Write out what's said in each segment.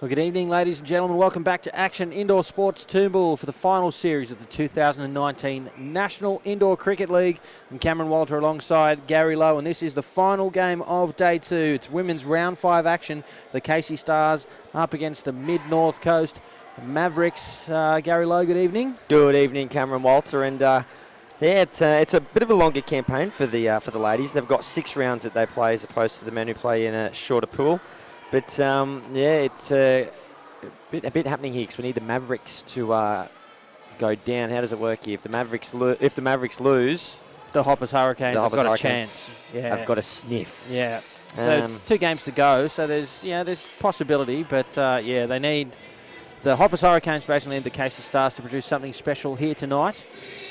Well, good evening, ladies and gentlemen. Welcome back to Action Indoor Sports Toombul for the final series of the 2019 National Indoor Cricket League. I'm Cameron Walter alongside Gary Lowe, and this is the final game of Day 2. It's women's round 5 action. The Casey Stars up against the Mid-North Coast Mavericks. Gary Lowe, good evening. Good evening, Cameron Walter, and it's a bit of a longer campaign for the ladies. They've got 6 rounds that they play as opposed to the men who play in a shorter pool. But it's a bit happening here because we need the Mavericks to go down. How does it work here? If the Mavericks lose, the Hoppers Hurricanes have got a chance. Yeah, I've got a sniff. Yeah. So it's 2 games to go. So there's possibility, but they need the Hoppers Hurricanes basically need the Casey Stars to produce something special here tonight.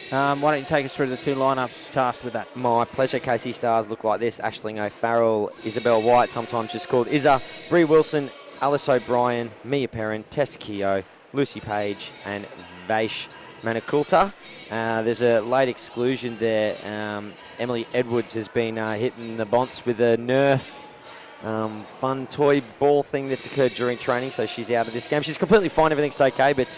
Why don't you take us through the 2 lineups tasked with that? My pleasure. Casey Stars look like this: Aisling O'Farrell, Isabel White, sometimes just called Izza, Bree Wilson, Alice O'Brien, Mia Perrin, Tess Keogh, Lucy Page, and Vaish Manakulta. There's a late exclusion there. Emily Edwards has been hitting the bonts with a Nerf fun toy ball thing that's occurred during training, so she's out of this game. She's completely fine, everything's okay, but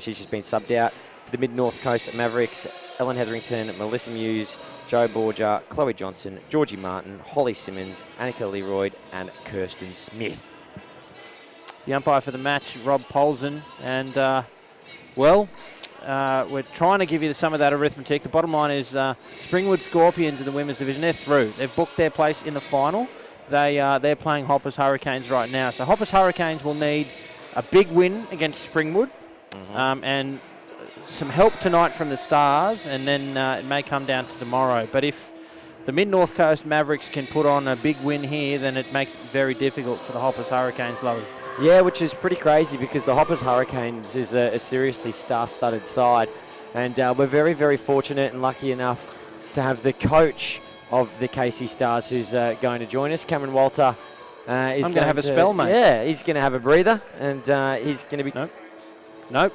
she's just been subbed out. For the Mid-North Coast Mavericks, Ellen Hetherington, Melissa Muse, Joe Borgia, Chloe Johnson, Georgie Martin, Holly Simmons, Annika Leroyd, and Kirsten Smith. The umpire for the match, Rob Polson, and we're trying to give you some of that arithmetic. The bottom line is Springwood Scorpions in the women's division, they're through. They've booked their place in the final. They're playing Hoppers Hurricanes right now. So Hoppers Hurricanes will need a big win against Springwood, and some help tonight from the Stars, and then it may come down to tomorrow. But if the Mid-North Coast Mavericks can put on a big win here, then it makes it very difficult for the Hoppers Hurricanes, Lowy. Yeah, which is pretty crazy because the Hoppers Hurricanes is a seriously star-studded side, and we're very, very fortunate and lucky enough to have the coach of the Casey Stars who's going to join us. Cameron Walter is going to have a spell, mate. Yeah, he's going to have a breather, and he's going to be... Nope.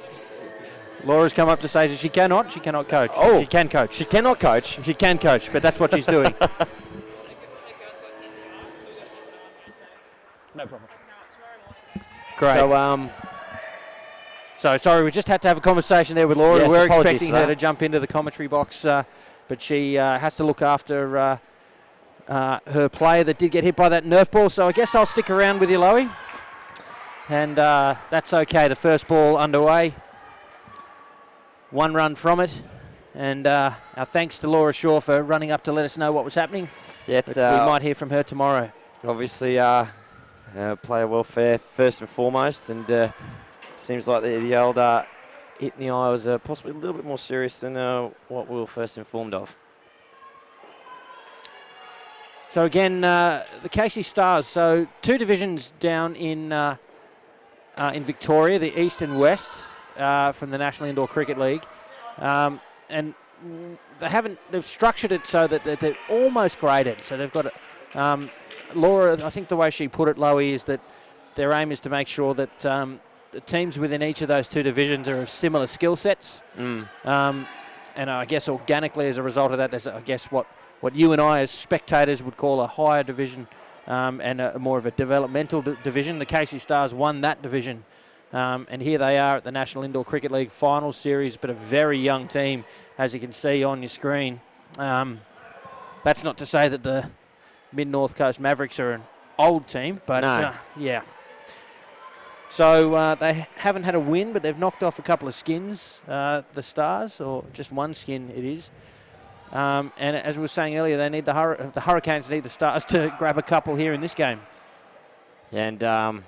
Laura's come up to say that she cannot coach. Oh. She can coach. She cannot coach. She can coach, but that's what she's doing. No problem. Great. So sorry, we just had to have a conversation there with Laura. Yes, we're expecting her to jump into the commentary box, but she has to look after her player that did get hit by that Nerf ball. So I guess I'll stick around with you, Lowy. And that's okay. The first ball underway. 1 run from it, and our thanks to Laura Shaw for running up to let us know what was happening. Yeah, we might hear from her tomorrow. Obviously, player welfare first and foremost, and seems like the old hit in the eye was possibly a little bit more serious than what we were first informed of. So again, the Casey Stars, so 2 divisions down in Victoria, the East and West. From the National Indoor Cricket League, and they've structured it so that they're almost graded. So they've got Laura, I think the way she put it, Lowy, is that their aim is to make sure that the teams within each of those 2 divisions are of similar skill sets. And I guess organically as a result of that, there's I guess what you and I as spectators would call a higher division and a more of a developmental division. The Casey Stars won that division. And here they are at the National Indoor Cricket League final series, but a very young team, as you can see on your screen. That's not to say that the Mid-North Coast Mavericks are an old team, but yeah. So they haven't had a win, but they've knocked off a couple of skins, the Stars, or just 1 skin it is. And as we were saying earlier, they need the Hurricanes need the Stars to grab a couple here in this game. And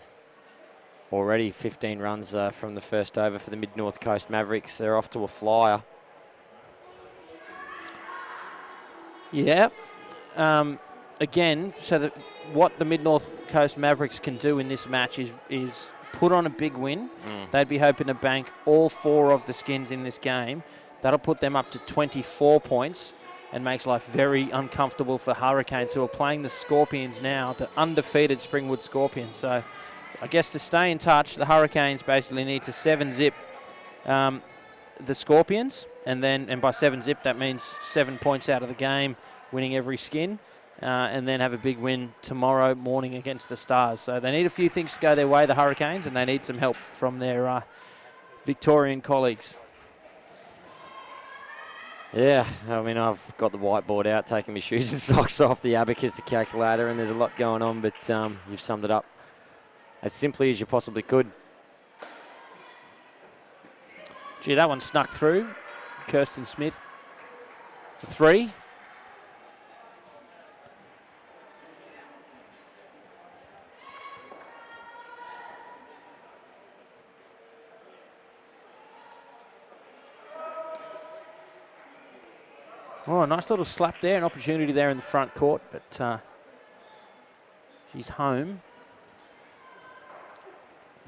already 15 runs from the first over for the Mid-North Coast Mavericks. They're off to a flyer. Yeah. Again, so that what the Mid-North Coast Mavericks can do in this match is put on a big win. They'd be hoping to bank all 4 of the skins in this game. That'll put them up to 24 points and makes life very uncomfortable for Hurricanes, who are playing the Scorpions now, the undefeated Springwood Scorpions. So I guess to stay in touch, the Hurricanes basically need to 7-zip the Scorpions, and by 7-zip that means 7 points out of the game, winning every skin. and then have a big win tomorrow morning against the Stars. So they need a few things to go their way, the Hurricanes, and they need some help from their Victorian colleagues. Yeah, I mean, I've got the whiteboard out, taking my shoes and socks off, the abacus, the calculator, and there's a lot going on, but you've summed it up as simply as you possibly could. Gee, that one snuck through. Kirsten Smith for 3. Oh, a nice little slap there, an opportunity there in the front court, but she's home.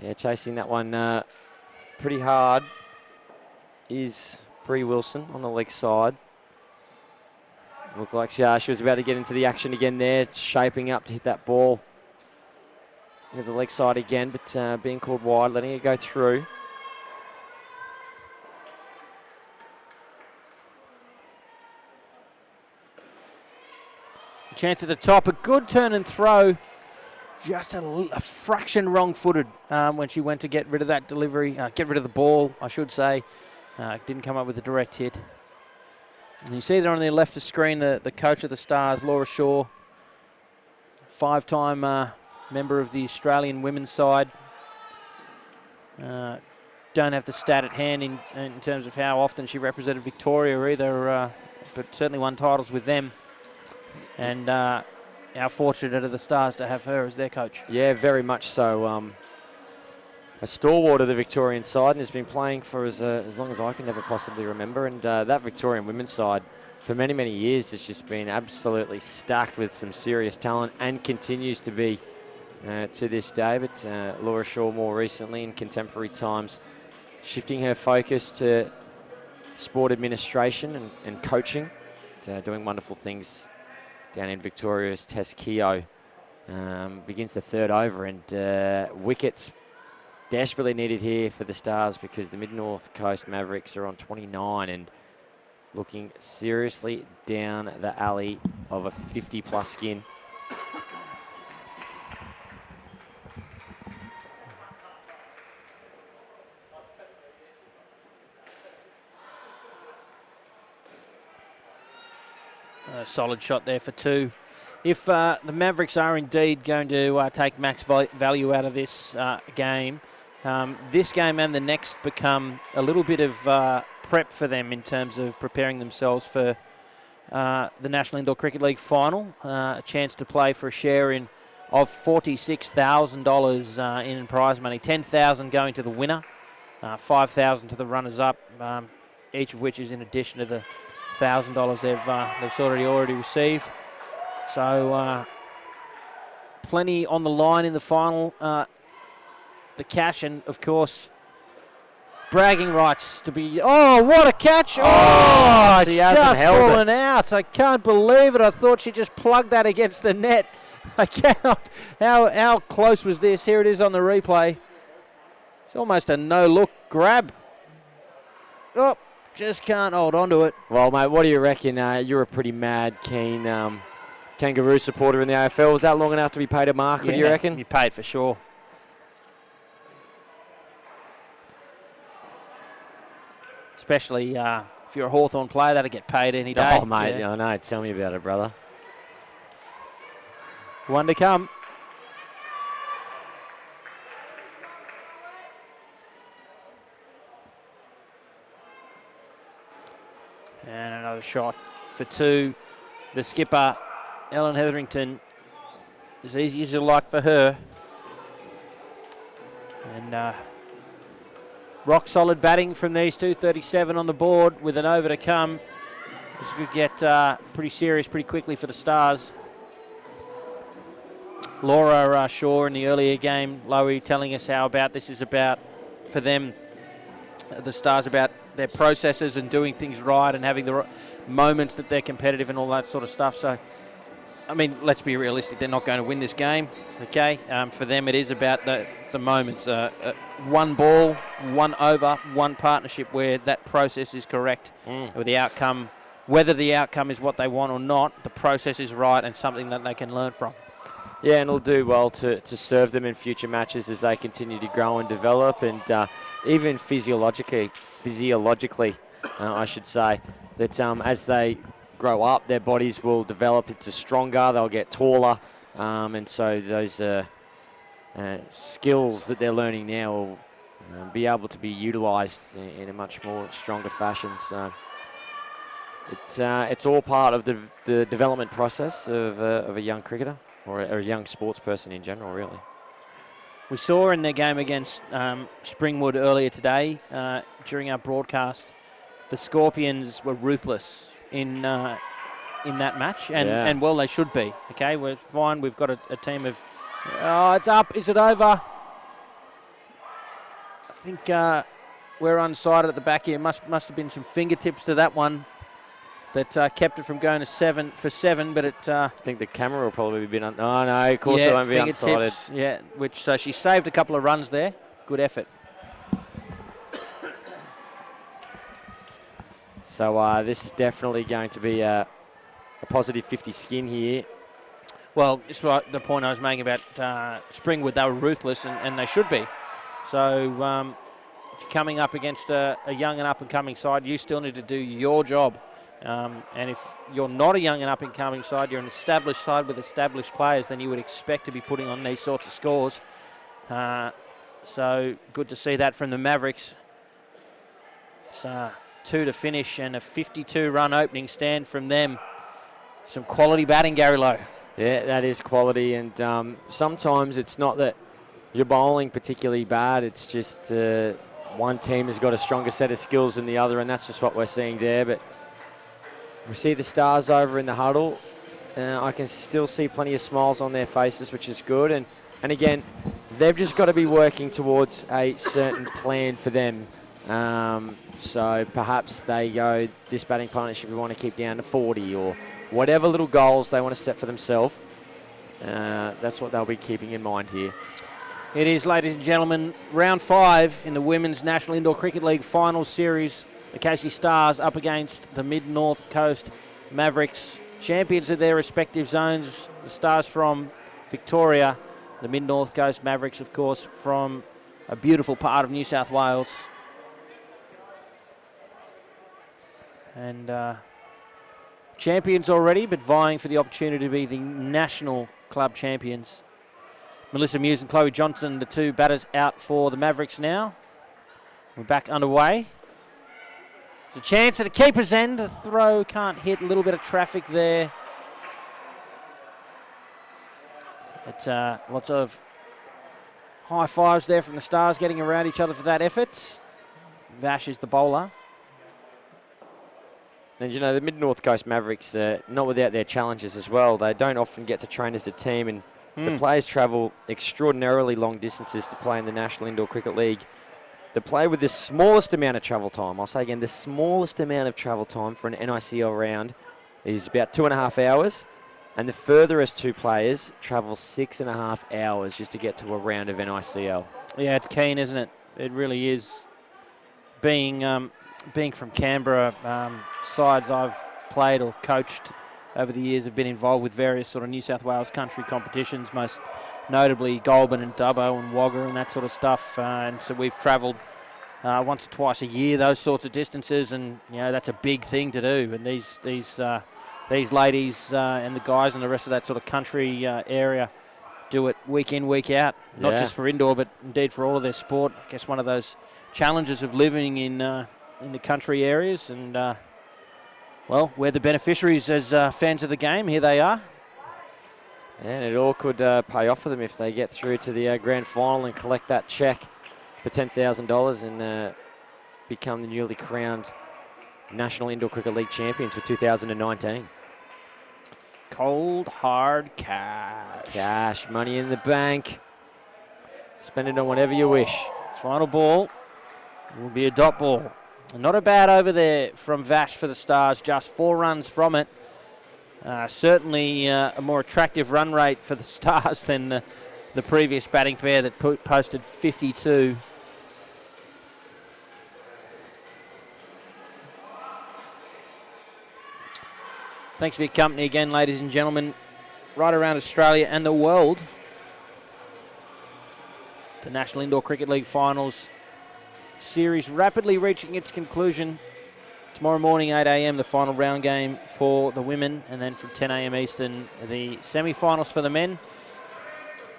Yeah, chasing that one pretty hard is Bree Wilson on the leg side. Looked like she was about to get into the action again there. It's shaping up to hit that ball into the leg side again, but being called wide, letting it go through. Chance at the top, a good turn and throw. Just a fraction wrong-footed when she went to get rid of that delivery, get rid of the ball, I should say. Didn't come up with a direct hit. And you see there on the left of the screen, the coach of the Stars, Laura Shaw, 5-time member of the Australian women's side. Don't have the stat at hand in terms of how often she represented Victoria either, but certainly won titles with them. And how fortunate are the Stars to have her as their coach. Yeah, very much so. A stalwart of the Victorian side and has been playing for as long as I can ever possibly remember. And that Victorian women's side for many, many years has just been absolutely stacked with some serious talent and continues to be to this day. But Laura Shaw more recently in contemporary times, shifting her focus to sport administration and coaching, doing wonderful things down in Victoria's Tess Keogh. Begins the third over, and wickets desperately needed here for the Stars because the Mid-North Coast Mavericks are on 29 and looking seriously down the alley of a 50-plus skin. A solid shot there for 2. If the Mavericks are indeed going to take max value out of this game, this game and the next become a little bit of prep for them in terms of preparing themselves for the National Indoor Cricket League final, a chance to play for a share of $46,000 in prize money, $10,000 going to the winner, $5,000 to the runners-up, each of which is in addition to the $1,000 they've already received. So plenty on the line in the final. The cash and, of course, bragging rights to be... Oh, what a catch! Oh, it's just fallen out. I can't believe it. I thought she just plugged that against the net. I cannot... How close was this? Here it is on the replay. It's almost a no-look grab. Oh, just can't hold on to it. Well, mate, what do you reckon? You're a pretty mad, keen Kangaroo supporter in the AFL. Was that long enough to be paid a mark, what do you reckon? You paid for sure. Especially if you're a Hawthorn player, that'll get paid any day. Oh, mate, I know. Tell me about it, brother. One to come. And another shot for 2. The skipper, Ellen Hetherington, as easy as you like for her. And rock solid batting from these two, 37 on the board with an over to come. This could get pretty serious pretty quickly for the Stars. Laura Shaw in the earlier game, Lowy, telling us how this is about, for them, the Stars, about their processes and doing things right and having the moments that they're competitive and all that sort of stuff. So, I mean, let's be realistic. They're not going to win this game, okay? For them, it is about the moments. One ball, one over, one partnership where that process is correct, where the outcome whether the outcome is what they want or not, the process is right and something that they can learn from. Yeah, and it'll do well to serve them in future matches as they continue to grow and develop, and even physiologically, I should say, that as they grow up, their bodies will develop into stronger, they'll get taller, and so those skills that they're learning now will be able to be utilised in a much more stronger fashion. So it's all part of the development process of a young cricketer, or a young sports person in general, really. We saw in their game against Springwood earlier today, during our broadcast, the Scorpions were ruthless in that match, and well, they should be. Okay, we're fine. We've got a team of. Oh, it's up. Is it over? I think we're unsighted at the back here. Must have been some fingertips to that one that kept it from going to 7 for 7, but it. I think the camera will probably be oh no, of course it won't be unsighted. Yeah, so she saved a couple of runs there. Good effort. So this is definitely going to be a positive 50 skin here. Well, this is what the point I was making about Springwood. They were ruthless, and they should be. So if you're coming up against a young and up-and-coming side, you still need to do your job. And if you're not a young and up-and-coming side, you're an established side with established players, then you would expect to be putting on these sorts of scores. So good to see that from the Mavericks. It's 2 to finish and a 52-run opening stand from them. Some quality batting, Gary Lowe. Yeah, that is quality, and sometimes it's not that you're bowling particularly bad, it's just one team has got a stronger set of skills than the other, and that's just what we're seeing there. But we see the Stars over in the huddle. I can still see plenty of smiles on their faces, which is good, and again, they've just got to be working towards a certain plan for them. So perhaps they go, this batting partnership we want to keep down to 40, or whatever little goals they want to set for themselves. That's what they'll be keeping in mind here. It is, ladies and gentlemen, round 5 in the Women's National Indoor Cricket League final series. The Casey Stars up against the Mid-North Coast Mavericks, champions of their respective zones. The Stars from Victoria, the Mid-North Coast Mavericks, of course, from a beautiful part of New South Wales. And champions already, but vying for the opportunity to be the national club champions. Melissa Muse and Chloe Johnson, the two batters out for the Mavericks now. We're back underway. There's a chance at the keeper's end. The throw can't hit. A little bit of traffic there. But lots of high fives there from the Stars, getting around each other for that effort. Vash is the bowler. And, you know, the Mid-North Coast Mavericks, not without their challenges as well. They don't often get to train as a team, and the players travel extraordinarily long distances to play in the National Indoor Cricket League. They play with the smallest amount of travel time. I'll say again, the smallest amount of travel time for an NICL round is about 2.5 hours. And the furthest two players travel 6.5 hours just to get to a round of NICL. Yeah, it's keen, isn't it? It really is. Being from Canberra, sides I've played or coached over the years have been involved with various sort of New South Wales country competitions, most notably Goulburn and Dubbo and Wagga and that sort of stuff. And so we've travelled once or twice a year, those sorts of distances, and you know that's a big thing to do. And these ladies and the guys and the rest of that sort of country area do it week in, week out, not just for indoor, but indeed for all of their sport. I guess one of those challenges of living in the country areas, and well, we're the beneficiaries as fans of the game. Here they are. And it all could pay off for them if they get through to the grand final and collect that cheque for $10,000 and become the newly crowned National Indoor Cricket League champions for 2019. Cold, hard cash. Cash, money in the bank. Spend it on whatever you wish. Final ball will be a dot ball. Not a bad over there from Vash for the Stars, just 4 runs from it. Certainly a more attractive run rate for the Stars than the previous batting pair that posted 52. Thanks for your company again, ladies and gentlemen, right around Australia and the world. The National Indoor Cricket League Finals series rapidly reaching its conclusion. Tomorrow morning, 8 a.m, the final round game for the women, and then from 10 a.m. Eastern, the semi-finals for the men.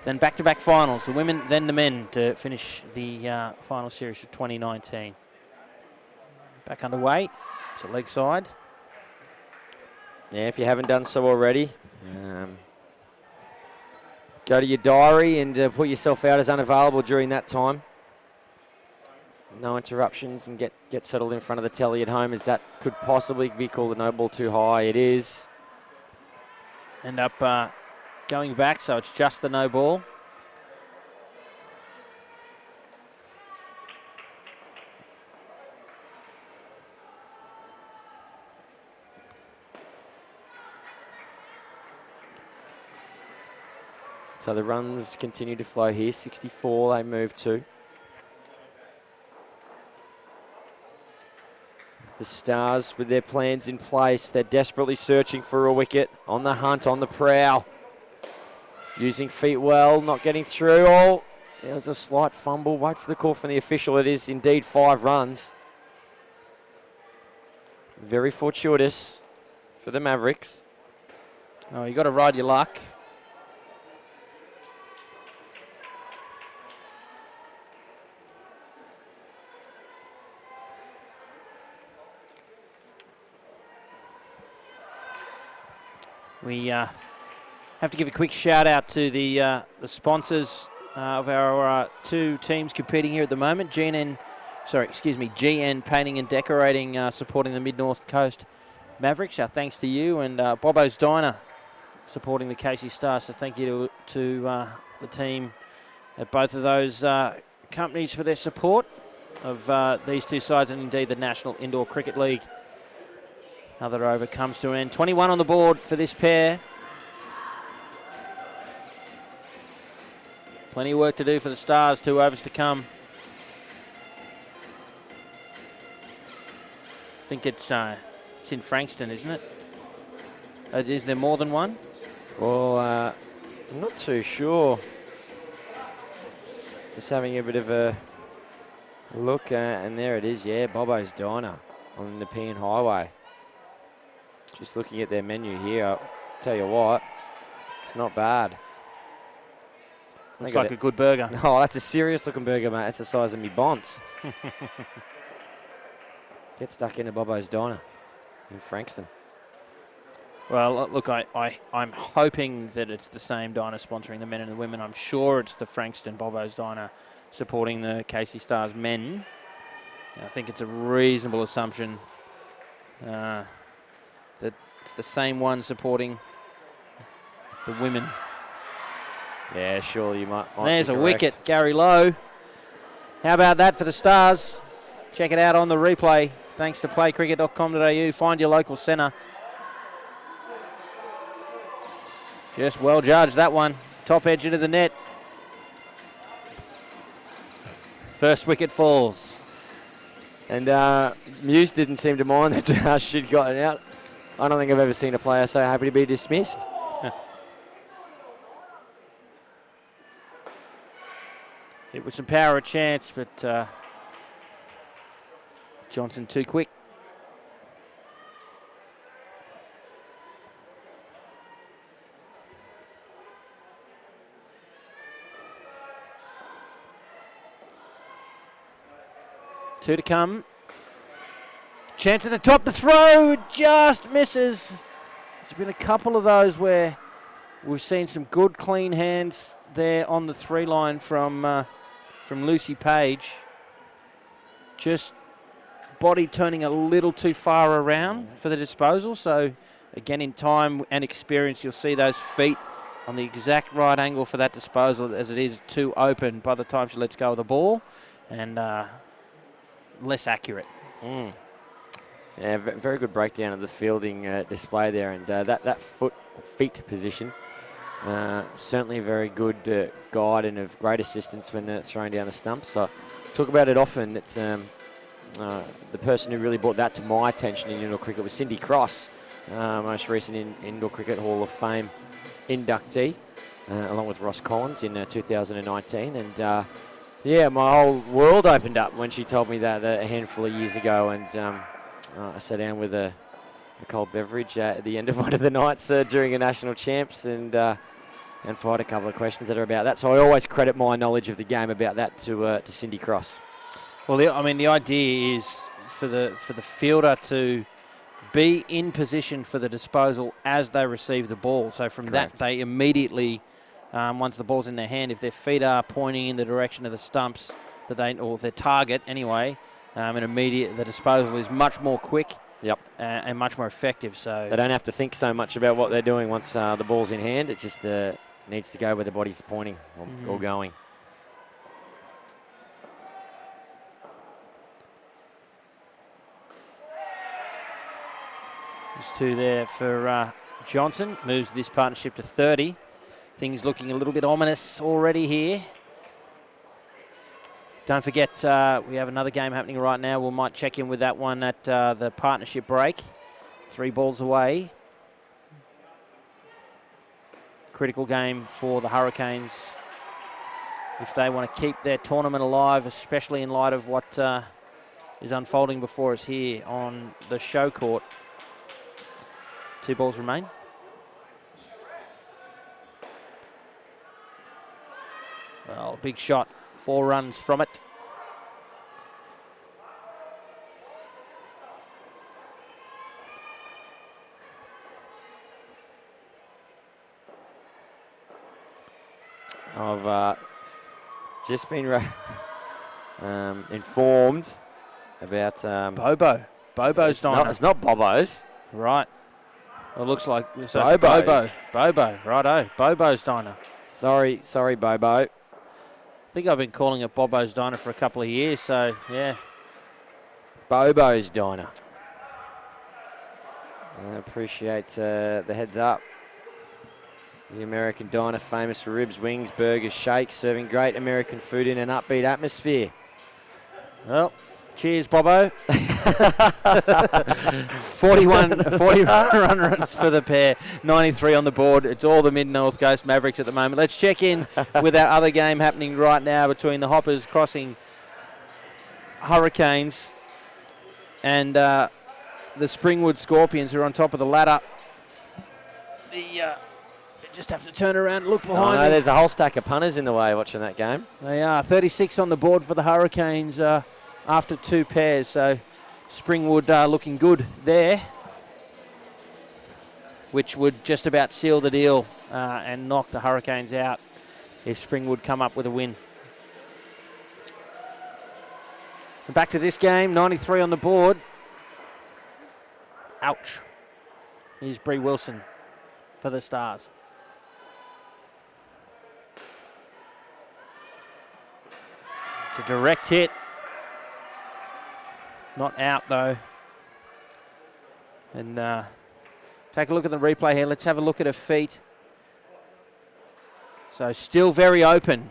Then back-to-back finals, the women, then the men, to finish the final series for 2019. Back underway. It's a leg side. Yeah, if you haven't done so already, go to your diary and put yourself out as unavailable during that time. No interruptions, and get settled in front of the telly at home, as that could possibly be called a no ball too high. It is. End up going back, so it's just the no ball. So the runs continue to flow here. 64 they move to. The Stars with their plans in place. They're desperately searching for a wicket. On the hunt, on the prowl. Using feet well, not getting through. Oh, there was a slight fumble. Wait for the call from the official. It is indeed 5 runs. Very fortuitous for the Mavericks. Oh, you got to ride your luck. We have to give a quick shout out to the sponsors of our 2 teams competing here at the moment. GN Painting and Decorating, supporting the Mid-North Coast Mavericks. Our thanks to you, and Bobo's Diner supporting the Casey Stars. So thank you to the team at both of those companies for their support of these 2 sides, and indeed the National Indoor Cricket League. Another over comes to an end. 21 on the board for this pair. Plenty of work to do for the Stars. 2 overs to come. I think it's in Frankston, isn't it? Is there more than one? Well, I'm not too sure. Just having a bit of a look, and there it is. Yeah, Bobo's Diner on the Nepean Highway. Just looking at their menu here, I'll tell you what, it's not bad. Looks like a good burger. Oh, that's a serious looking burger, mate. That's the size of me bonds. Get stuck into Bobo's Diner in Frankston. Well, look, I'm hoping that it's the same diner sponsoring the men and the women. I'm sure it's the Frankston Bobo's Diner supporting the Casey Stars men. I think it's a reasonable assumption that it's the same one supporting the women. Yeah, sure, you might There's a wicket, Gary Lowe. How about that for the Stars? Check it out on the replay. Thanks to playcricket.com.au. Find your local centre. Just well judged, that one. Top edge into the net. First wicket falls. And Muse didn't seem to mind that she'd gotten out. I don't think I've ever seen a player so happy to be dismissed. It was some power a chance, but Johnson too quick. Two to come. Chance at the top, the throw just misses. There's been a couple of those where we've seen some good clean hands there on the 3 line from Lucy Page. Just body turning a little too far around for the disposal. So again, in time and experience, you'll see those feet on the exact right angle for that disposal, as it is too open by the time she lets go of the ball, and less accurate. Yeah, very good breakdown of the fielding display there, and that feet position, certainly a very good guide and of great assistance when throwing down the stumps. So talk about it often. It's the person who really brought that to my attention in indoor cricket was Cindy Cross, most recent Indoor Cricket Hall of Fame inductee, along with Ross Collins in 2019. And yeah, my whole world opened up when she told me that a handful of years ago. And I sat down with a cold beverage at the end of one of the nights during a national champs and fired a couple of questions that are about that. So I always credit my knowledge of the game about that to Cindy Cross. Well, I mean, the idea is for the fielder to be in position for the disposal as they receive the ball. So from Correct. that, they immediately, once the ball's in their hand, if their feet are pointing in the direction of the stumps or their target anyway, and the disposal is much more quick. Yep. And much more effective. So they don't have to think so much about what they're doing once the ball's in hand. It just needs to go where the body's pointing or going. There's 2 there for Johnson. Moves this partnership to 30. Things looking a little bit ominous already here. Don't forget, we have another game happening right now. We might check in with that one at the partnership break. 3 balls away. Critical game for the Hurricanes if they want to keep their tournament alive, especially in light of what is unfolding before us here on the show court. 2 balls remain. Well, big shot. 4 runs from it. I've just been informed about Bobo. Bobo's diner. It's not Bobo's. Right. Well, it looks like it's Bobo's. Bobo. Righto. Bobo's diner. Sorry, Bobo. I think I've been calling it Bobo's Diner for a couple of years, so yeah. Bobo's Diner. I appreciate the heads up. The American Diner, famous for ribs, wings, burgers, shakes, serving great American food in an upbeat atmosphere. Well, cheers, Bobo. 40 run runs for the pair, 93 on the board. It's all the Mid-North Coast Mavericks at the moment. Let's check in with our other game happening right now between the Hoppers crossing Hurricanes and the Springwood Scorpions, who are on top of the ladder. They just have to turn around and look behind them. There's a whole stack of punters in the way watching that game. They are. 36 on the board for the Hurricanes after 2 pairs. So Springwood looking good there, which would just about seal the deal and knock the Hurricanes out if Springwood come up with a win. And back to this game, 93 on the board. Ouch. Here's Bree Wilson for the Stars. It's a direct hit. Not out though. And take a look at the replay here. Let's have a look at her feet. So still very open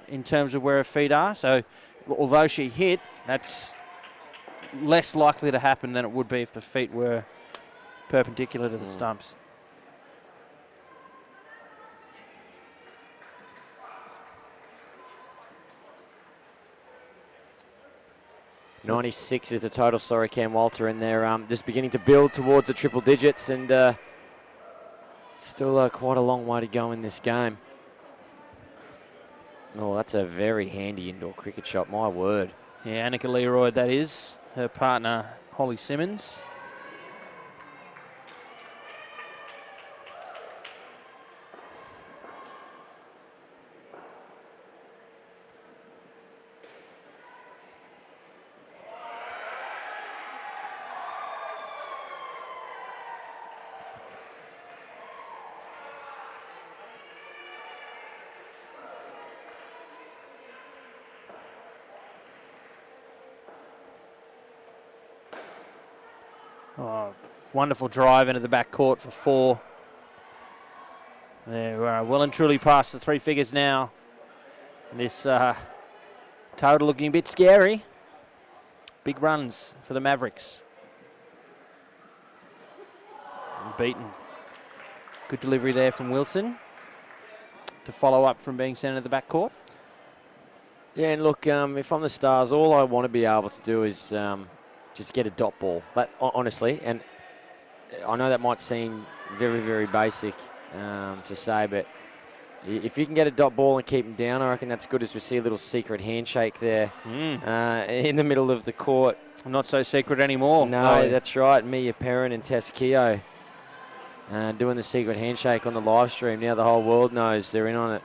in terms of where her feet are. So although she hit, that's less likely to happen than it would be if the feet were perpendicular to the stumps. 96 is the total. Sorry, Cam Walter, and they're just beginning to build towards the triple digits, and still quite a long way to go in this game. Oh, that's a very handy indoor cricket shot, my word. Yeah, Annika Leroy, that is. Her partner, Holly Simmons. Oh, wonderful drive into the back court for 4. They're well and truly past the 3 figures now. This total looking a bit scary. Big runs for the Mavericks. beaten. Good delivery there from Wilson to follow up from being sent into the backcourt. Yeah, and look, if I'm the Stars, all I want to be able to do is just get a dot ball. But honestly, and I know that might seem very, very basic to say, but if you can get a dot ball and keep them down, I reckon that's good, as we see a little secret handshake there in the middle of the court. Not so secret anymore. No, that's right. Mia Perrin and Tess Keogh doing the secret handshake on the live stream. Now the whole world knows they're in on it.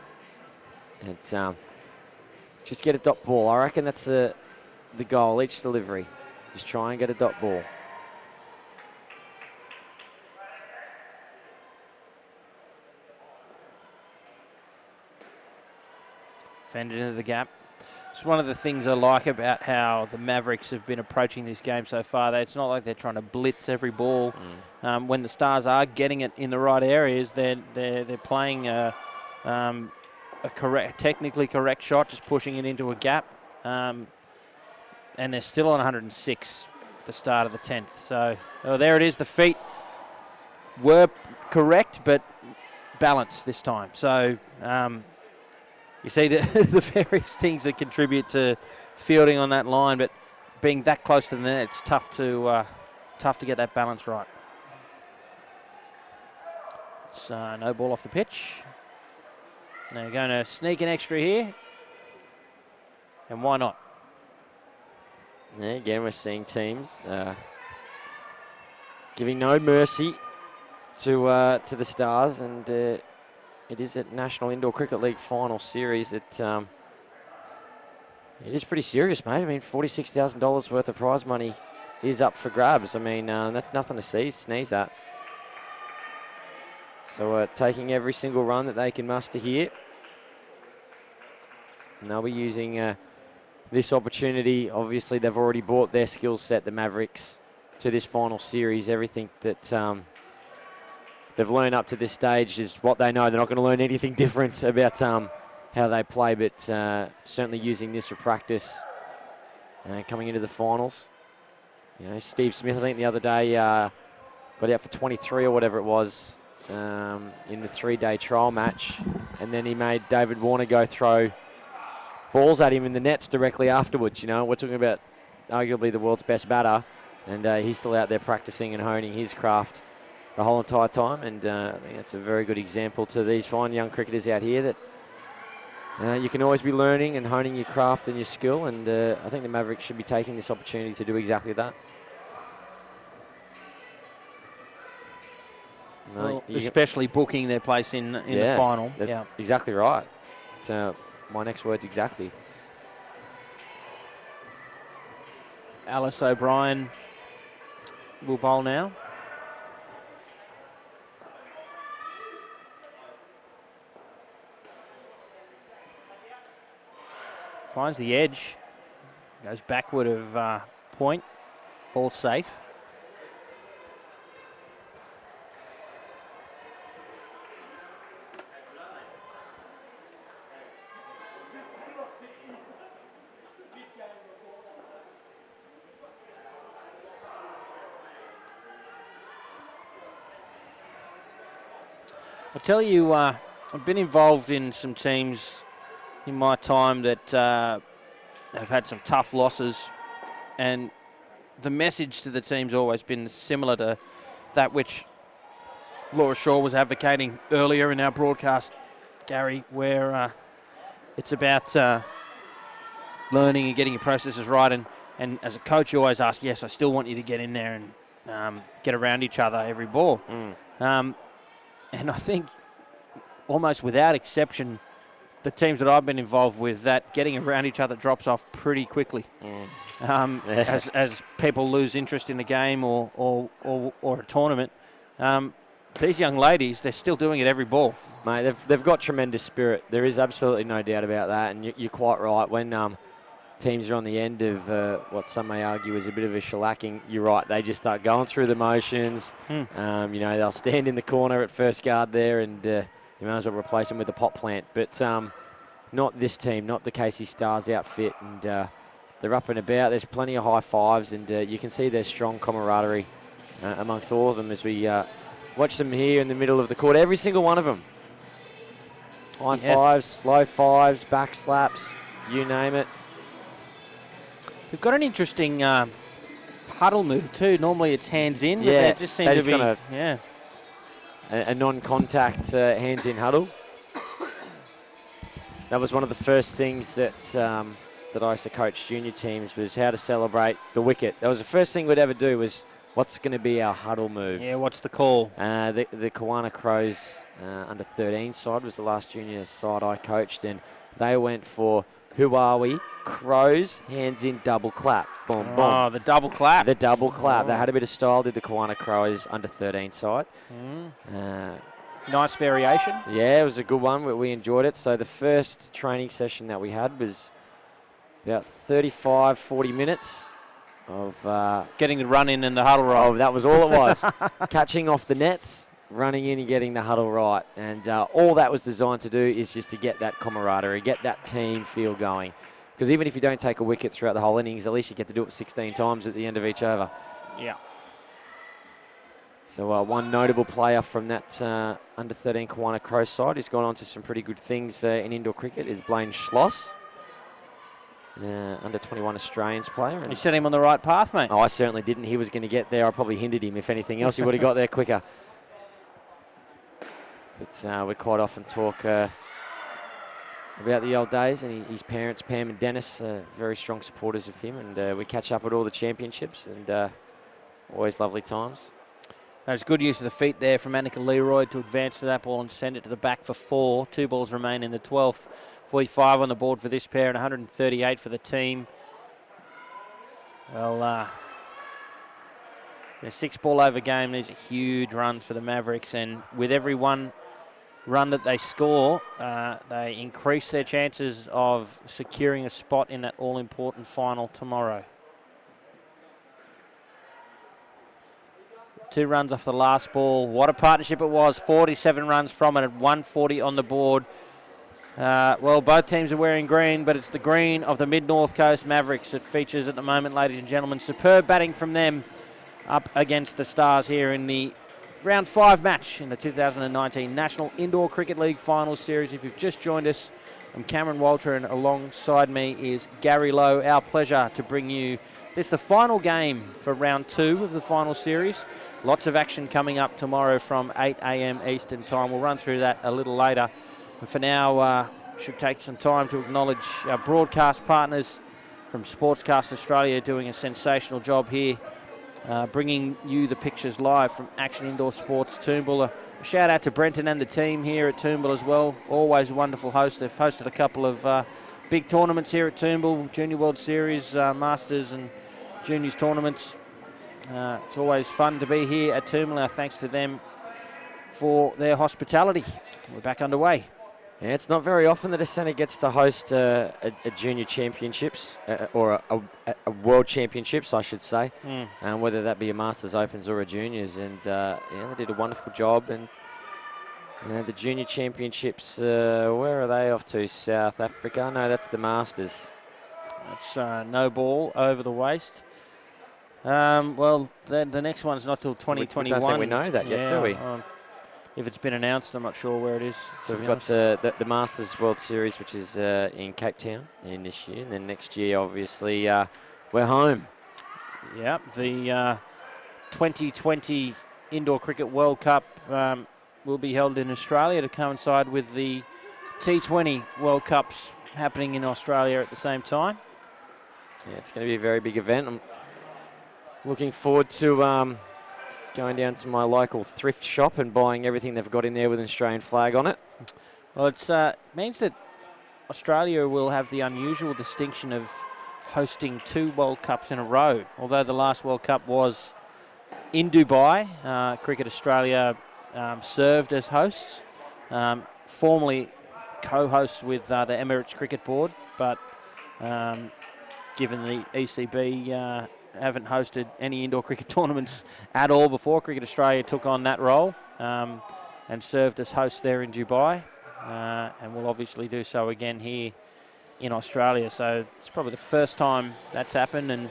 It's, just get a dot ball. I reckon that's the goal each delivery. Just try and get a dot ball. Fended into the gap. It's one of the things I like about how the Mavericks have been approaching this game so far. It's not like they're trying to blitz every ball. When the Stars are getting it in the right areas, they're playing a technically correct shot, just pushing it into a gap. And they're still on 106 at the start of the 10th. So there it is. The feet were correct, but balanced this time. So you see the various things that contribute to fielding on that line, but being that close to the net, it's tough to get that balance right. It's no ball off the pitch. They're going to sneak an extra here, and why not? Yeah, again, we're seeing teams giving no mercy to the Stars, and it is a National Indoor Cricket League final series. It is pretty serious, mate. I mean, $46,000 worth of prize money is up for grabs. I mean, that's nothing to sneeze at. So taking every single run that they can muster here. And they'll be using this opportunity. Obviously, they've already brought their skill set, the Mavericks, to this final series. Everything that they've learned up to this stage is what they know. They're not going to learn anything different about how they play, but certainly using this for practice coming into the finals. You know, Steve Smith, I think the other day, got out for 23 or whatever it was in the 3-day trial match, and then he made David Warner go throw balls at him in the nets directly afterwards. You know, we're talking about arguably the world's best batter, and he's still out there practicing and honing his craft the whole entire time, and I think that's a very good example to these fine young cricketers out here that you can always be learning and honing your craft and your skill, and I think the Mavericks should be taking this opportunity to do exactly that. Well, especially booking their place in the final. Yeah, exactly right. It's, my next words exactly. Alice O'Brien will bowl now. Finds the edge. Goes backward of point. Ball safe. I tell you, I've been involved in some teams in my time that have had some tough losses, and the message to the team's always been similar to that which Laura Shaw was advocating earlier in our broadcast, Gary, where it's about learning and getting your processes right, and as a coach you always ask, yes, I still want you to get in there and get around each other every ball. And I think almost without exception, the teams that I've been involved with, that getting around each other drops off pretty quickly. As people lose interest in a game or a tournament. These young ladies, they're still doing it every ball. Mate, they've got tremendous spirit. There is absolutely no doubt about that, and you're quite right. When teams are on the end of what some may argue is a bit of a shellacking, you're right, they just start going through the motions. You know, they'll stand in the corner at first guard there, and you might as well replace them with the pot plant. But not this team, not the Casey Stars outfit, and they're up and about. There's plenty of high fives, and you can see there's strong camaraderie amongst all of them as we Watch them here in the middle of the court. Every single one of them. High Yeah. fives, low fives, back slaps, you name it. They've got an interesting huddle move too. Normally it's hands in, but Yeah, they just seem they to just be. got Yeah. a non-contact hands-in huddle. That was one of the first things that that I used to coach junior teams, was how to celebrate the wicket. That was the first thing we'd ever do, was what's going to be our huddle move. Yeah, what's the call? The Kiwana Crows under 13 side was the last junior side I coached, and they went for who are we? Crows, hands in, double clap. Boom, boom. Oh, the double clap. The double clap. Oh. They had a bit of style, did the Kiwana Crows under 13 side. Nice variation. Yeah, it was a good one. We enjoyed it. So the first training session that we had was about 35, 40 minutes of Getting the run in and the huddle right. oh, that was all it was. Catching off the nets, running in and getting the huddle right. And all that was designed to do is just to get that camaraderie, get that team feel going. Because even if you don't take a wicket throughout the whole innings, at least you get to do it 16 times at the end of each over. Yeah. So one notable player from that under 13 Kiwana Crows side who's gone on to some pretty good things in indoor cricket is Blaine Schloss, under 21 Australians player. And You set him on the right path, mate. oh, I certainly didn't. He was going to get there. I probably hindered him. If anything else, he would have got there quicker. But we quite often talk about the old days, and his parents, Pam and Dennis, very strong supporters of him, and we catch up at all the championships, and always lovely times. There's good use of the feet there from NICL Leroy to advance to that ball and send it to the back for 4. 2 balls remain in the 12th. 45 on the board for this pair and 138 for the team. Well, a 6-ball over game. These are huge runs for the Mavericks, and with every one run that they score, they increase their chances of securing a spot in that all-important final tomorrow. 2 runs off the last ball. What a partnership it was. 47 runs from it at 140 on the board. Well, both teams are wearing green, but it's the green of the Mid-North Coast Mavericks that features at the moment, ladies and gentlemen. Superb batting from them up against the Stars here in the Round 5 match in the 2019 National Indoor Cricket League Finals Series. If you've just joined us, I'm Cameron Walter, and alongside me is Gary Lowe. Our pleasure to bring you this, the final game for Round 2 of the final series. Lots of action coming up tomorrow from 8 a.m. Eastern Time. We'll run through that a little later. But for now, should take some time to acknowledge our broadcast partners from Sportscast Australia, doing a sensational job here, bringing you the pictures live from Action Indoor Sports Toombul. A shout out to Brenton and the team here at Toombul as well. Always a wonderful host. They've hosted a couple of big tournaments here at Toombul, Junior World Series, Masters and Juniors tournaments. It's always fun to be here at Toombul. Our thanks to them for their hospitality. We're back underway. Yeah, it's not very often that a centre gets to host a junior championships or a world championships, I should say, whether that be a Masters Opens or a Juniors. And yeah, they did a wonderful job. And the junior championships, where are they off to? South Africa? No, that's the Masters. That's no ball over the waist. Well, the next one's not till 2021. I don't think we know that yet, do we? If it's been announced, I'm not sure where it is. So we've got the Masters World Series, which is in Cape Town in this year. And then next year, obviously, we're home. Yep, the 2020 Indoor Cricket World Cup will be held in Australia to coincide with the T20 World Cups happening in Australia at the same time. Yeah, it's going to be a very big event. I'm looking forward to going down to my local thrift shop and buying everything they've got in there with an Australian flag on it. Well, it means that Australia will have the unusual distinction of hosting 2 World Cups in a row. Although the last World Cup was in Dubai, Cricket Australia served as hosts, formerly co-hosts with the Emirates Cricket Board, but given the ECB haven't hosted any indoor cricket tournaments at all before, Cricket Australia took on that role and served as hosts there in Dubai, and will obviously do so again here in Australia. So it's probably the first time that's happened and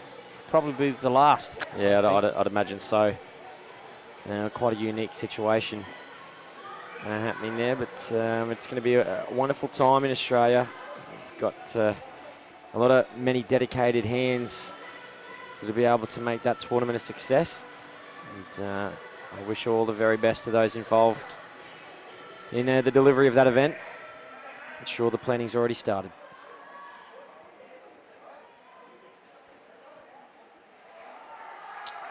probably the last. Yeah, I'd imagine so. Quite a unique situation happening there, but it's going to be a wonderful time in Australia. We've got many dedicated hands to be able to make that tournament a success. And I wish all the very best to those involved in the delivery of that event. I'm sure the planning's already started.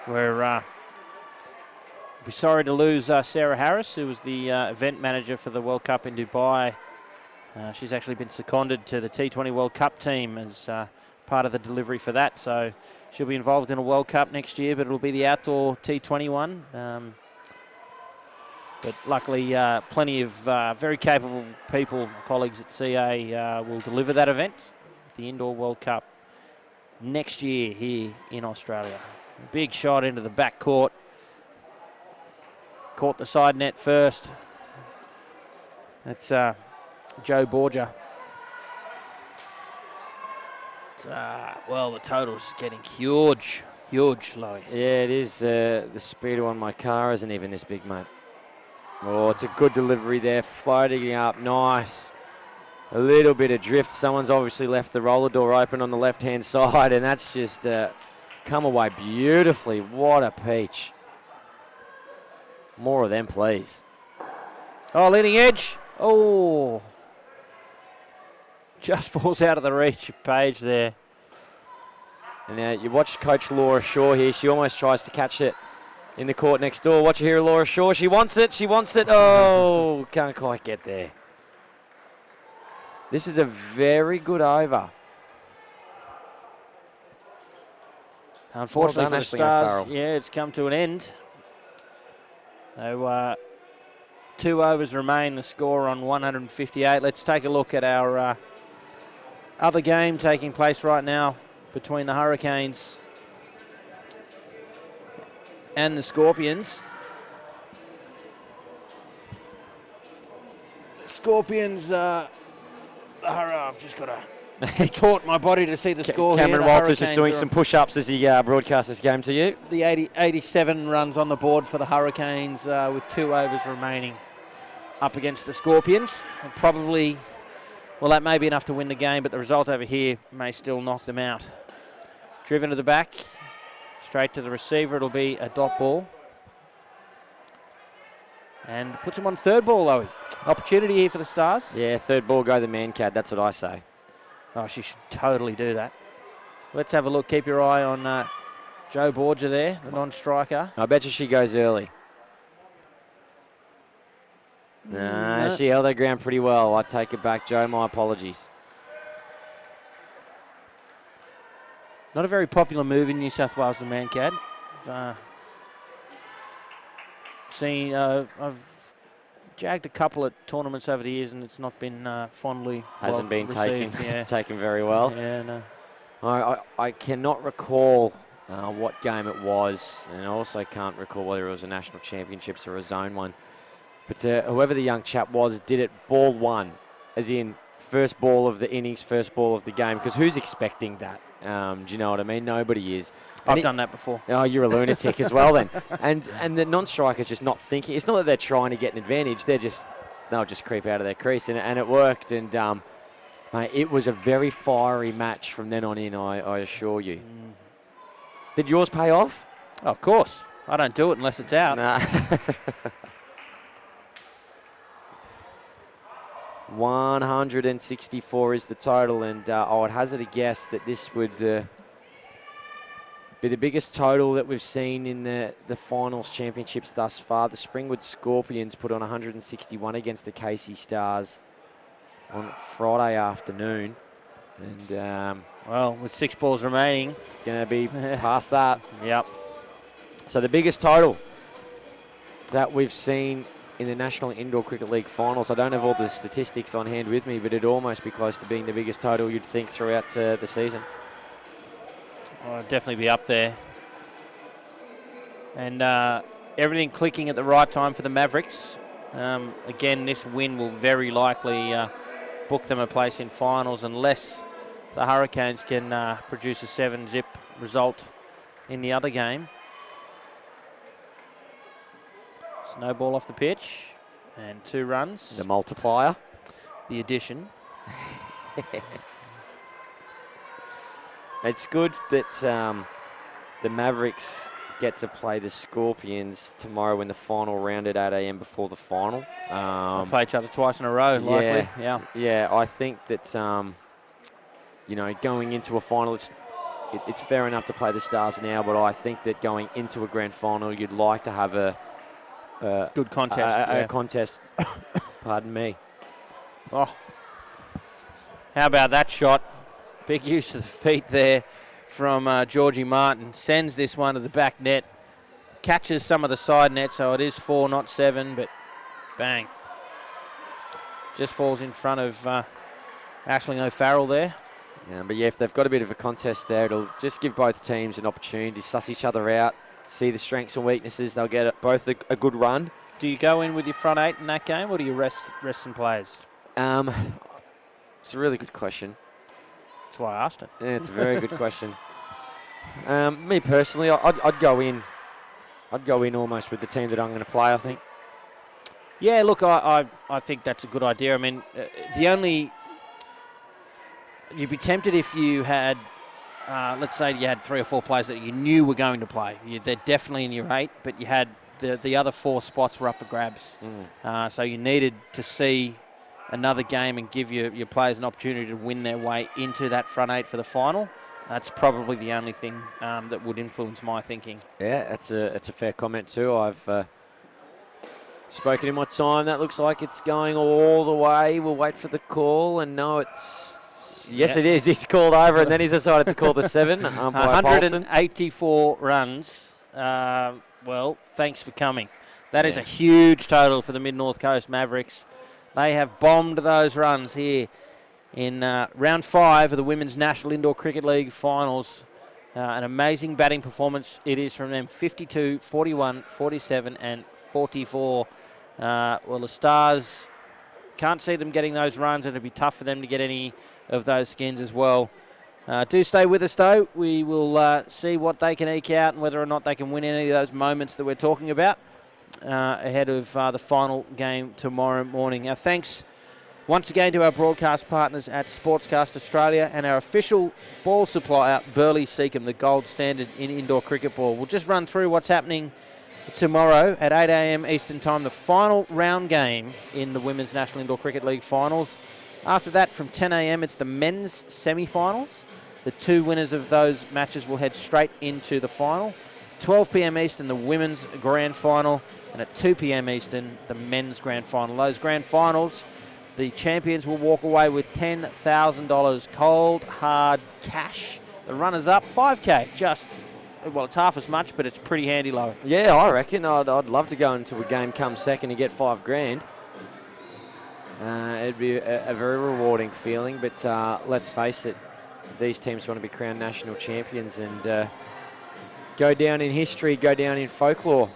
We're sorry to lose Sarah Harris, who was the event manager for the World Cup in Dubai. She's actually been seconded to the T20 World Cup team as part of the delivery for that. So she'll be involved in a World Cup next year, but it'll be the outdoor T20 one. But luckily, plenty of very capable people, colleagues at CA, will deliver that event, the Indoor World Cup, next year here in Australia. Big shot into the back court. Caught the side net first. That's Joe Borgia. Well, the total's getting huge, Louis. Yeah, it is. The speedo on my car isn't even this big, mate. Oh, it's a good delivery there, floating up, nice. A little bit of drift. Someone's obviously left the roller door open on the left-hand side, and that's just come away beautifully. What a peach. More of them, please. Oh, leading edge. Oh. Just falls out of the reach of Page there. And you watch Coach Laura Shaw here. She almost tries to catch it in the court next door. Watch here, Laura Shaw. She wants it. She wants it. Oh, can't quite get there. This is a very good over. Unfortunately Well done, for the Stars, O'Farrell. yeah, it's come to an end. So 2 overs remain, the score on 158. Let's take a look at our other game taking place right now between the Hurricanes and the Scorpions. The Scorpions, I've just got to taught my body to see the score here. Cameron Walters just doing some push-ups as he broadcasts this game to you. The 87 runs on the board for the Hurricanes with 2 overs remaining up against the Scorpions. And probably, well, that may be enough to win the game, but the result over here may still knock them out. Driven to the back, straight to the receiver. It'll be a dot ball. And puts him on third ball, Loey. Opportunity here for the Stars. Yeah, third ball, go the man, Cad. That's what I say. Oh, she should totally do that. Let's have a look. Keep your eye on Joe Borgia there, the non-striker. I bet you she goes early. Nah, she held her ground pretty well. I take it back, Joe. My apologies. Not a very popular move in New South Wales, the Mancad. I've jagged a couple of tournaments over the years, and it's not been fondly Hasn't been received. taken very well. Yeah, no. I cannot recall what game it was, and I also can't recall whether it was a national championships or a zone one. But whoever the young chap was did it ball one, as in first ball of the innings, first ball of the game, because who's expecting that? Do you know what I mean? Nobody is. I've done that before. Oh, you're a lunatic as well then. And the non-striker's just not thinking. It's not that they're trying to get an advantage. They'll just creep out of their crease, and it worked. And mate, it was a very fiery match from then on in, I assure you. Did yours pay off? Oh, of course. I don't do it unless it's out. Nah. 164 is the total, and I would hazard a guess that this would be the biggest total that we've seen in the finals championships thus far. The Springwood Scorpions put on 161 against the Casey Stars on Friday afternoon, and well, with 6 balls remaining, it's going to be past that. Yep. So the biggest total that we've seen in the National Indoor Cricket League finals. I don't have all the statistics on hand with me, but it'd almost be close to being the biggest total you'd think throughout the season. Oh, it'd definitely be up there. And everything clicking at the right time for the Mavericks. Again, this win will very likely book them a place in finals unless the Hurricanes can produce a 7-zip result in the other game. It's no ball off the pitch and 2 runs. The multiplier. The addition. It's good that the Mavericks get to play the Scorpions tomorrow in the final round at 8 a.m. before the final. So play each other twice in a row, likely. Yeah, I think that, going into a final, it's fair enough to play the Stars now, but I think that going into a grand final, you'd like to have a good contest. A contest. Pardon me. Oh, how about that shot? Big use of the feet there from Georgie Martin. Sends this one to the back net. Catches some of the side net, so it is 4, not 7, but bang. Just falls in front of Aisling O'Farrell there. Yeah, but if they've got a bit of a contest there, it'll just give both teams an opportunity to suss each other out, see the strengths and weaknesses. They'll get both a good run. Do you go in with your front 8 in that game, or do you rest some players? It's a really good question. That's why I asked it. Yeah, it's a very good question. Me personally, I'd go in. I'd go in almost with the team that I'm going to play, I think. Yeah, look, I think that's a good idea. I mean, you'd be tempted if you had, let's say you had 3 or 4 players that you knew were going to play. They're definitely in your 8, but you had the other 4 spots were up for grabs. So you needed to see another game and give your players an opportunity to win their way into that front 8 for the final. That's probably the only thing that would influence my thinking. Yeah, it's a fair comment too. I've spoken in my time. That looks like it's going all the way. We'll wait for the call, and no, it's... Yes, it is. He's called over, and then he's decided to call the 7. 184 runs. Well, thanks for coming. That is a huge total for the Mid-North Coast Mavericks. They have bombed those runs here in round 5 of the Women's National Indoor Cricket League Finals. An amazing batting performance it is from them. 52, 41, 47 and 44. Well, the Stars can't see them getting those runs, and it'll be tough for them to get any of those skins as well. Do stay with us, though. We will see what they can eke out and whether or not they can win any of those moments that we're talking about ahead of the final game tomorrow morning. Thanks once again to our broadcast partners at Sportscast Australia and our official ball supplier, Burley Seacombe, the gold standard in indoor cricket ball. We'll just run through what's happening tomorrow at 8 a.m. Eastern Time, the final round game in the Women's National Indoor Cricket League Finals. After that, from 10 a.m, it's the men's semi-finals. The 2 winners of those matches will head straight into the final. 12 p.m. Eastern, the women's grand final, and at 2 p.m. Eastern, the men's grand final. Those grand finals, the champions will walk away with $10,000 cold, hard cash. The runners-up, $5K, well, it's half as much, but it's pretty handy low. Yeah, I reckon. I'd love to go into a game come second and get $5,000. It'd be a very rewarding feeling, but let's face it, these teams want to be crowned national champions and go down in history, go down in folklore.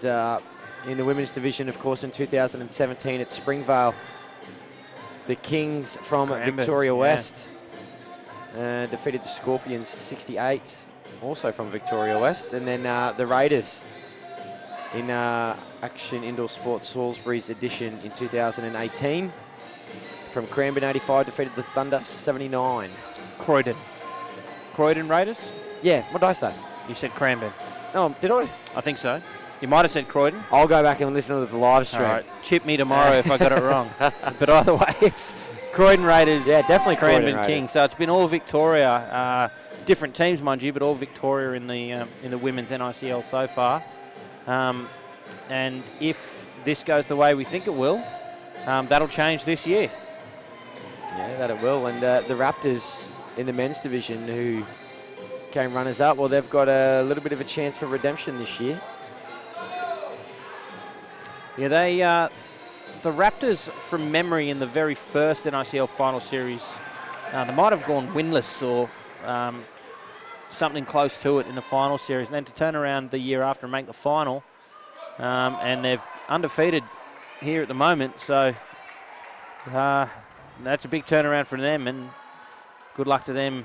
And, in the women's division, of course, in 2017 at Springvale, the Kings from Victoria West defeated the Scorpions 68, also from Victoria West. And then the Raiders in Action Indoor Sports Salisbury's edition in 2018 from Cranbourne 85 defeated the Thunder 79. Croydon Raiders? Yeah, what did I say? You said Cranbourne. Oh, did I? I think so. You might have said Croydon. I'll go back and listen to the live stream. All right. Chip me tomorrow if I got it wrong. But either way, it's Croydon Raiders. Yeah, definitely Cranbourne Kings. So it's been all Victoria. Different teams, mind you, but all Victoria in the women's NICL so far. And if this goes the way we think it will, that'll change this year. Yeah, that it will. And the Raptors in the men's division, who came runners-up, well, they've got a little bit of a chance for redemption this year. Yeah, the Raptors, from memory, in the very first NICL final series, they might have gone winless or something close to it in the final series. And then to turn around the year after and make the final, and they're undefeated here at the moment. So that's a big turnaround for them, and good luck to them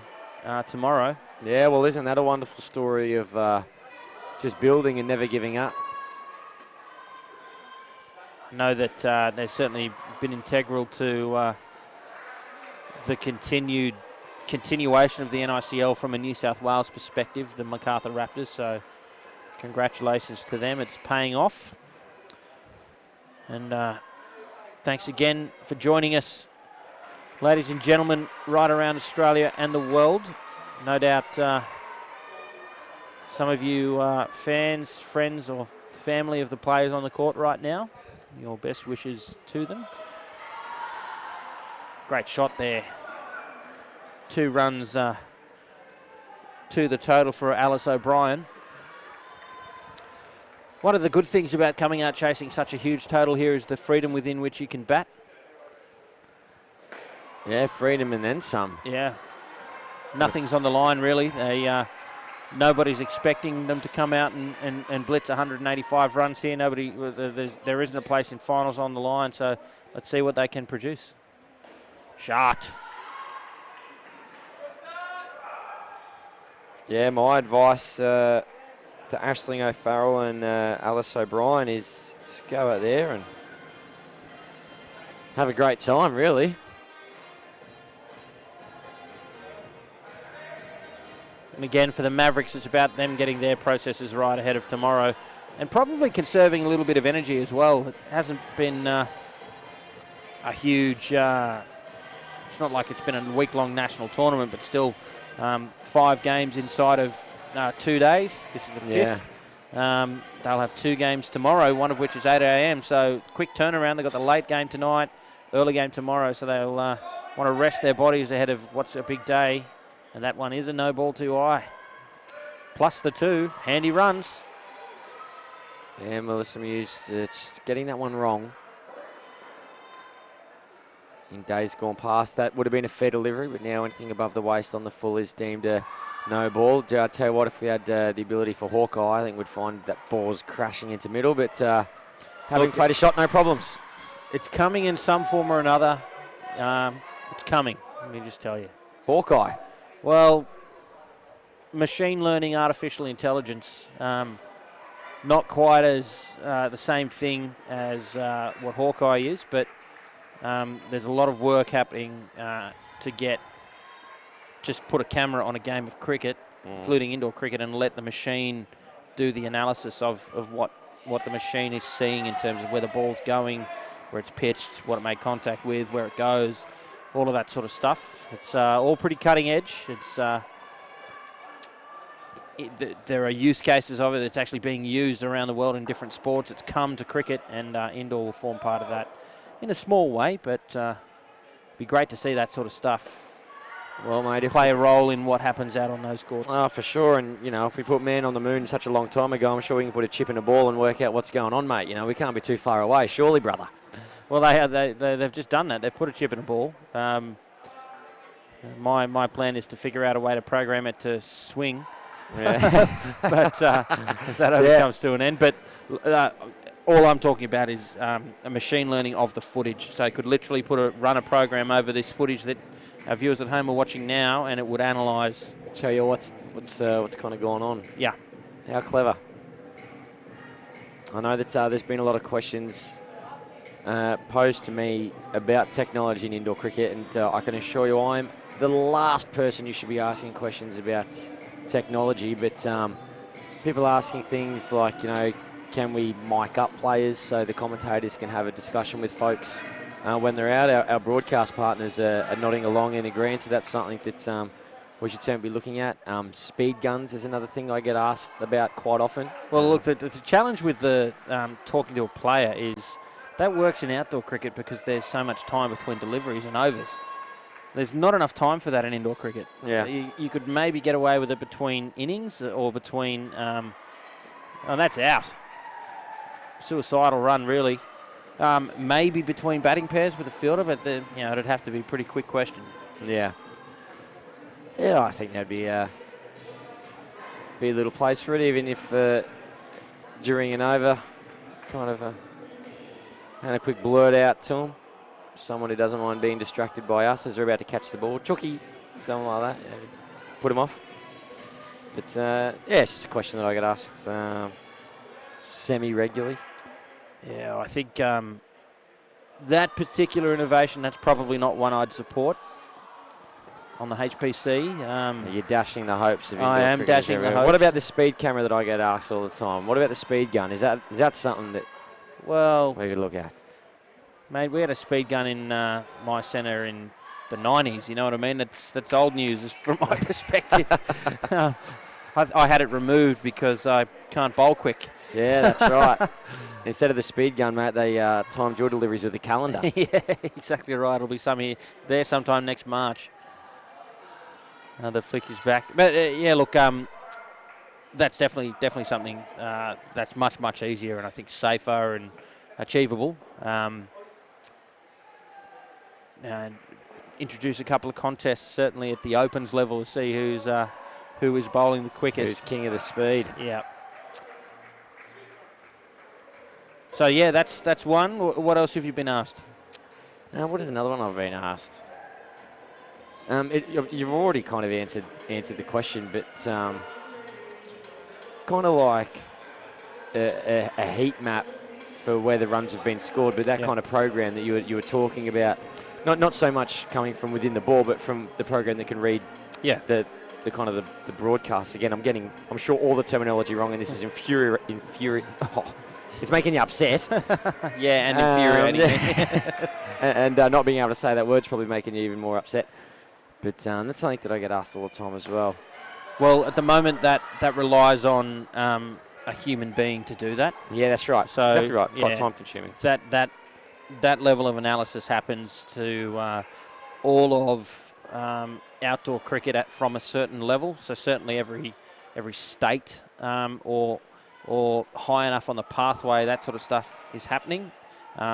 tomorrow. Yeah, well, isn't that a wonderful story of just building and never giving up? know that they've certainly been integral to the continuation of the NICL from a New South Wales perspective, the Macarthur Raptors. So congratulations to them. It's paying off. And thanks again for joining us, ladies and gentlemen, right around Australia and the world. No doubt some of you fans, friends or family of the players on the court right now. Your best wishes to them. Great shot there. 2 runs to the total for Alice O'Brien. One of the good things about coming out chasing such a huge total here is the freedom within which you can bat. Yeah, freedom and then some. Yeah. Nothing's on the line, really. Nobody's expecting them to come out and blitz 185 runs here. There isn't a place in finals on the line, so let's see what they can produce. Shot. Yeah, my advice to Aisling O'Farrell and Alice O'Brien is just go out there and have a great time, really. And again, for the Mavericks, it's about them getting their processes right ahead of tomorrow and probably conserving a little bit of energy as well. It hasn't been a huge, it's not like it's been a week-long national tournament, but still 5 games inside of 2 days. This is the 5th. Yeah. They'll have 2 games tomorrow, one of which is 8 a.m. So quick turnaround. They've got the late game tonight, early game tomorrow. So they'll want to rest their bodies ahead of what's a big day. And that one is a no ball too high. Plus the 2. Handy runs. Yeah, Melissa Muse just getting that one wrong. In days gone past, that would have been a fair delivery, but now anything above the waist on the full is deemed a no ball. I'll tell you what, if we had the ability for Hawkeye, I think we'd find that ball's crashing into middle, but having played a shot, no problems. It's coming in some form or another. It's coming, let me just tell you. Hawkeye. Well, machine learning, artificial intelligence, not quite as the same thing as what Hawkeye is, but there's a lot of work happening to just put a camera on a game of cricket, including indoor cricket, and let the machine do the analysis of what the machine is seeing in terms of where the ball's going, where it's pitched, what it made contact with, where it goes, all of that sort of stuff. It's all pretty cutting edge. It's there are use cases of it that's actually being used around the world in different sports. It's come to cricket, and indoor will form part of that in a small way, but it'd be great to see that sort of stuff. Well, mate, play a role in what happens out on those courts. Oh, for sure. And, you know, if we put man on the moon such a long time ago, I'm sure we can put a chip in a ball and work out what's going on, mate. You know, we can't be too far away, surely, brother. Well, they've just done that. They've put a chip in a ball. My plan is to figure out a way to program it to swing. Yeah. But as that comes to an end. But all I'm talking about is a machine learning of the footage. So I could literally run a program over this footage that our viewers at home are watching now, and it would analyse. Show you what's kind of going on. Yeah. How clever. I know that there's been a lot of questions posed to me about technology in indoor cricket, and I can assure you I'm the last person you should be asking questions about technology, but people asking things like, you know, can we mic up players so the commentators can have a discussion with folks when they're out? Our broadcast partners are nodding along in agreement, so that's something that we should certainly be looking at. Speed guns is another thing I get asked about quite often. Well, look, the challenge with the talking to a player is that works in outdoor cricket because there's so much time between deliveries and overs. There's not enough time for that in indoor cricket. Yeah. You could maybe get away with it between innings or between... that's out. Suicidal run, really. Maybe between batting pairs with a fielder, but it'd have to be a pretty quick question. Yeah. Yeah, I think that'd be a little place for it, even if during an over, kind of had a quick blurt out to them. Someone who doesn't mind being distracted by us as they're about to catch the ball. Chooky, something like that. Put him off. But, it's just a question that I get asked semi-regularly. Yeah, I think that particular innovation, that's probably not one I'd support on the HPC. You're dashing the hopes of indoor I am cricketers dashing the everywhere. hopes. What about the speed camera that I get asked all the time? What about the speed gun? Is that something that Well, we could look at? mate, we had a speed gun in my centre in the 90s. You know what I mean? That's old news from my perspective. I had it removed because I can't bowl quick. Yeah, that's right. Instead of the speed gun, mate, they timed your deliveries with the calendar. Yeah, exactly right. It'll be there sometime next March. The flick is back. But, yeah, look, that's definitely something that's much easier and I think safer and achievable. And introduce a couple of contests, certainly at the Opens level, to see who is bowling the quickest. Who's king of the speed? Yeah. So yeah, that's one. What else have you been asked? What is another one I've been asked? You've already kind of answered the question, but kind of like a heat map for where the runs have been scored, but that kind of program that you were talking about, not so much coming from within the ball, but from the program that can read the kind of the broadcast. Again, I'm sure all the terminology wrong, and this is it's making you upset. Yeah, and infuriating. and not being able to say that word's probably making you even more upset. But that's something that I get asked all the time as well. Well, at the moment, that relies on a human being to do that. Yeah, that's right. So, exactly right. yeah, Quite time consuming. That level of analysis happens to all of outdoor cricket from a certain level. So certainly every state or high enough on the pathway, that sort of stuff is happening.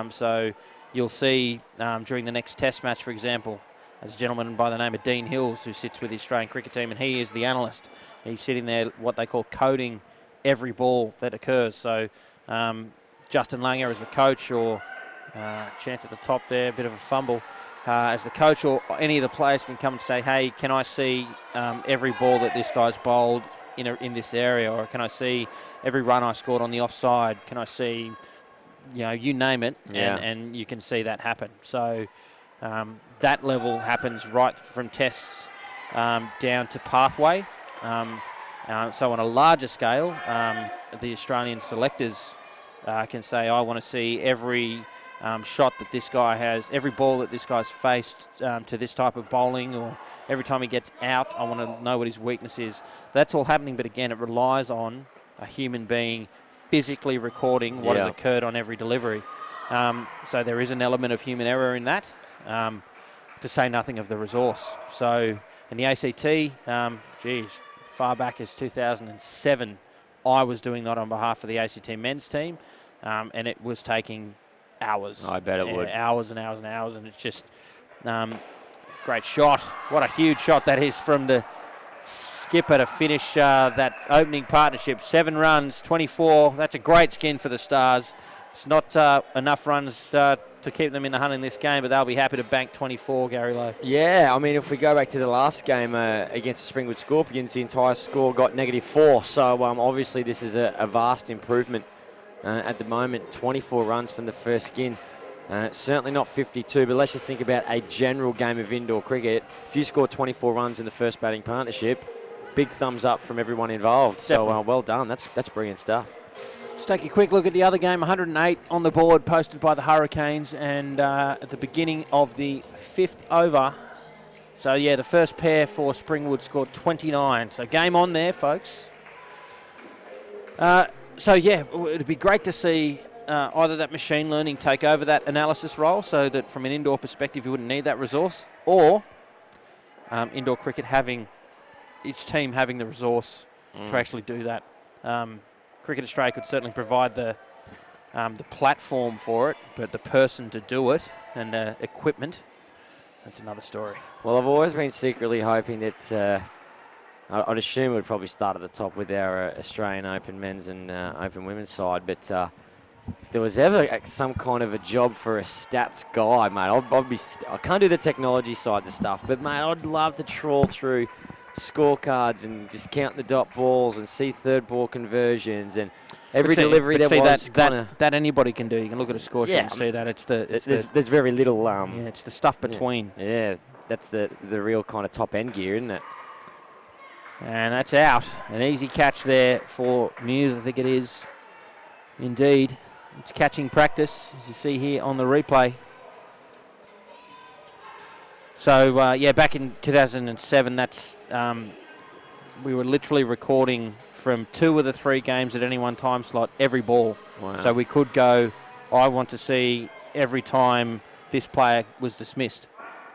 So you'll see during the next Test match, for example, there's a gentleman by the name of Dean Hills who sits with the Australian cricket team, and he is the analyst. He's sitting there, what they call coding every ball that occurs. So Justin Langer as the coach, or chance at the top there, a bit of a fumble. As the coach or any of the players can come and say, hey, can I see every ball that this guy's bowled in this area, or can I see every run I scored on the offside? Can I see, you name it, and you can see that happen. So that level happens right from tests down to pathway. So on a larger scale, the Australian selectors can say, I want to see every shot that this guy has, every ball that this guy's faced to this type of bowling, or every time he gets out, I want to know what his weakness is. That's all happening, but again, it relies on a human being physically recording what has occurred on every delivery. So there is an element of human error in that, to say nothing of the resource. So in the ACT, far back as 2007, I was doing that on behalf of the ACT men's team, and it was taking hours. I bet it would. Hours and hours and hours, and it's just great shot. What a huge shot that is from the skipper to finish that opening partnership. 7 runs, 24. That's a great skin for the Stars. It's not enough runs to keep them in the hunt in this game, but they'll be happy to bank 24, Gary Lowe. Yeah, I mean, if we go back to the last game against the Springwood Scorpions, the entire score got -4. So obviously this is a vast improvement at the moment. 24 runs from the first skin. Certainly not 52, but let's just think about a general game of indoor cricket. If you score 24 runs in the first batting partnership, big thumbs up from everyone involved. Definitely. So well done. That's brilliant stuff. Let's take a quick look at the other game. 108 on the board, posted by the Hurricanes, and at the beginning of the 5th over. So yeah, the first pair for Springwood scored 29. So game on there, folks. So yeah, it'd be great to see either that machine learning take over that analysis role, so that from an indoor perspective you wouldn't need that resource, or indoor cricket each team having the resource to actually do that. Cricket Australia could certainly provide the platform for it, but the person to do it and the equipment, that's another story. Well, I've always been secretly hoping that I'd assume it would probably start at the top with our Australian Open men's and Open women's side, but if there was ever some kind of a job for a stats guy, mate, I can't do the technology side of stuff, but mate, I'd love to trawl through scorecards and just count the dot balls and see third ball conversions and Every delivery there was kind of... That anybody can do. You can look at a score sheet Yeah, and see that. There's very little... it's the stuff between. Yeah, that's the real kind of top-end gear, isn't it? And that's out. An easy catch there for Muse, I think it is. Indeed. It's catching practice, as you see here on the replay. So, back in 2007, that's we were literally recording from 2 of the 3 games at any one time slot, every ball. Wow. So we could go, I want to see every time this player was dismissed,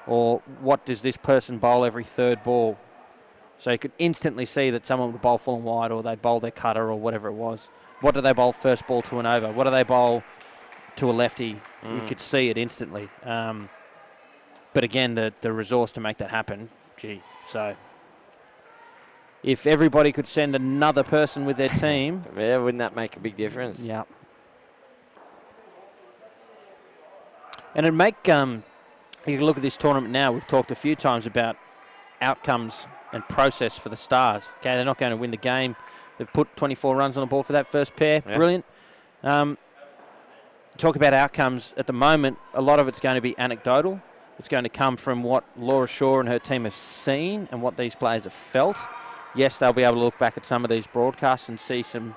or what does this person bowl every 3rd ball. So you could instantly see that someone would bowl full and wide, or they'd bowl their cutter, or whatever it was. What do they bowl first ball to an over? What do they bowl to a lefty? You could see it instantly. But again, the resource to make that happen, so if everybody could send another person with their team... Yeah, wouldn't that make a big difference? Yeah. And it'd make... you can look at this tournament now. We've talked a few times about outcomes and process for the Stars. Okay, they're not going to win the game. They've put 24 runs on the board for that first pair. Yeah. Brilliant. Talk about outcomes. At the moment, a lot of it's going to be anecdotal. It's going to come from what Laura Shaw and her team have seen and what these players have felt. Yes, they'll be able to look back at some of these broadcasts and see some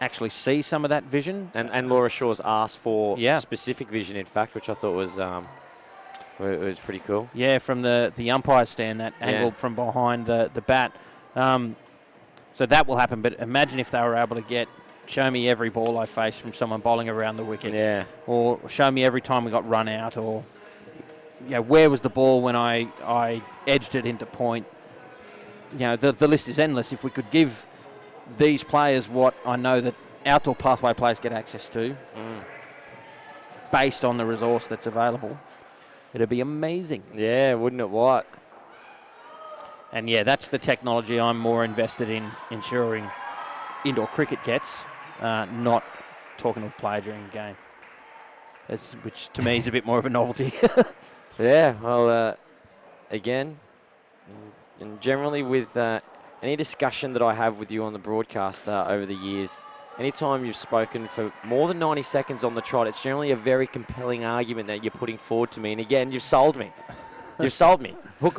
of that vision. And Laura Shaw's asked for specific vision, in fact, which I thought was pretty cool. Yeah, from the umpire stand, that angle from behind the bat. So that will happen. But imagine if they were able to show me every ball I faced from someone bowling around the wicket. Yeah. Or show me every time we got run out, or where was the ball when I edged it into point. The list is endless. If we could give these players what I know that outdoor pathway players get access to, based on the resource that's available, it'd be amazing. Yeah, wouldn't it what? And that's the technology I'm more invested in ensuring indoor cricket gets, not talking to a player during a game. Which to me is a bit more of a novelty. Yeah, well, again, and generally with any discussion that I have with you on the broadcast over the years, anytime you've spoken for more than 90 seconds on the trot, it's generally a very compelling argument that you're putting forward to me. And again, you've sold me. You've sold me. Hook,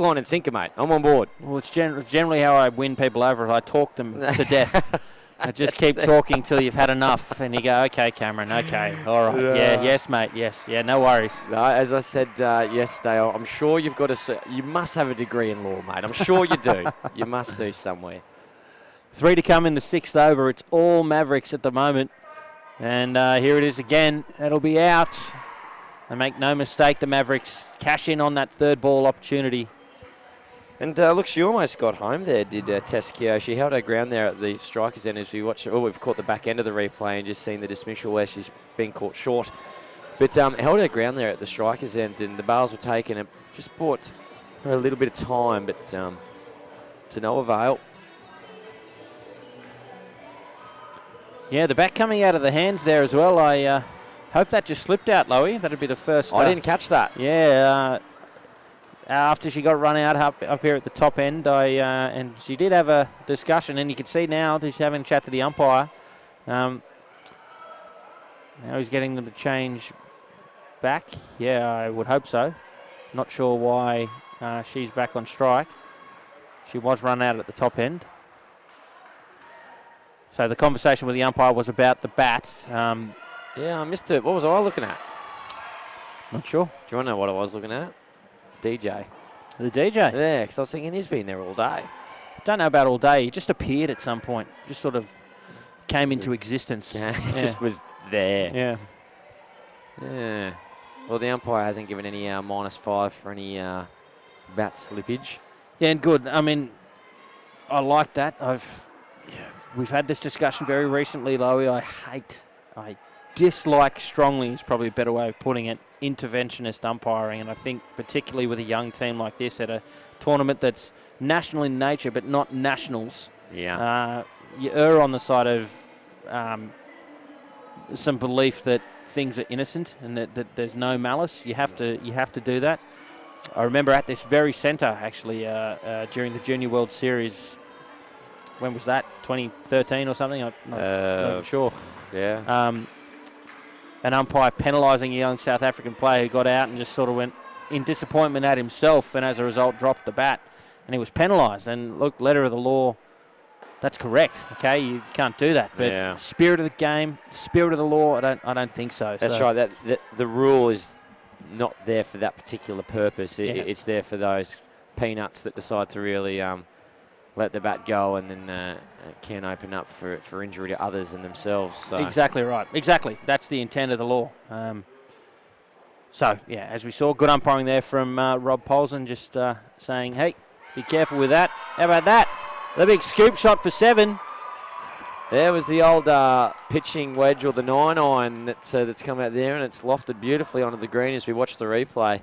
line and sinker, mate. I'm on board. Well, it's generally how I win people over. I talk them to death. I just keep talking till you've had enough, and you go, okay, Cameron, okay, all right, yes, mate, yes, no worries. No, as I said yesterday, I'm sure you must have a degree in law, mate. I'm sure you do. You must do somewhere. 3 to come in the 6th over. It's all Mavericks at the moment, and here it is again. It'll be out. And make no mistake, the Mavericks cash in on that 3rd ball opportunity. And look, she almost got home there, did Teskio. She held her ground there at the striker's end as we watch. Oh, we've caught the back end of the replay and just seen the dismissal where she's been caught short. But held her ground there at the striker's end, and the bails were taken. And just bought her a little bit of time, but to no avail. Yeah, the bat coming out of the hands there as well. I hope that just slipped out, Loey. That'd be the first. I didn't catch that. Yeah. After she got run out up here at the top end, and she did have a discussion, and you can see now that she's having a chat to the umpire. Now he's getting them to change back. Yeah, I would hope so. Not sure why she's back on strike. She was run out at the top end. So the conversation with the umpire was about the bat. Yeah, I missed it. What was I looking at? Not sure. Do you want to know what I was looking at? DJ. The DJ? Yeah, because I was thinking he's been there all day. Don't know about all day. He just appeared at some point. Just sort of came into existence. Yeah, he just was there. Yeah. Yeah. Well, the umpire hasn't given any -5 for any bat slippage. Yeah, and good. I mean, I like that. We've had this discussion very recently, Loey. I dislike strongly is probably a better way of putting it, interventionist umpiring, and I think particularly with a young team like this at a tournament that's national in nature but not nationals, you err on the side of some belief that things are innocent and that there's no malice. You have to do that. I remember at this very centre, actually, during the Junior World Series when was that? 2013 or something? I'm not sure. Yeah. An umpire penalising a young South African player who got out and just sort of went in disappointment at himself, and as a result dropped the bat, and he was penalised. And look, letter of the law, that's correct. Okay, you can't do that. But spirit of the game, spirit of the law, I don't think so. That's right. That the rule is not there for that particular purpose. It's there for those peanuts that decide to really let the bat go, and then can open up for injury to others and themselves. So. Exactly right. Exactly. That's the intent of the law. As we saw, good umpiring there from Rob Polson, just saying, hey, be careful with that. How about that? The big scoop shot for 7. There was the old pitching wedge, or the 9-iron that's come out there, and it's lofted beautifully onto the green as we watch the replay.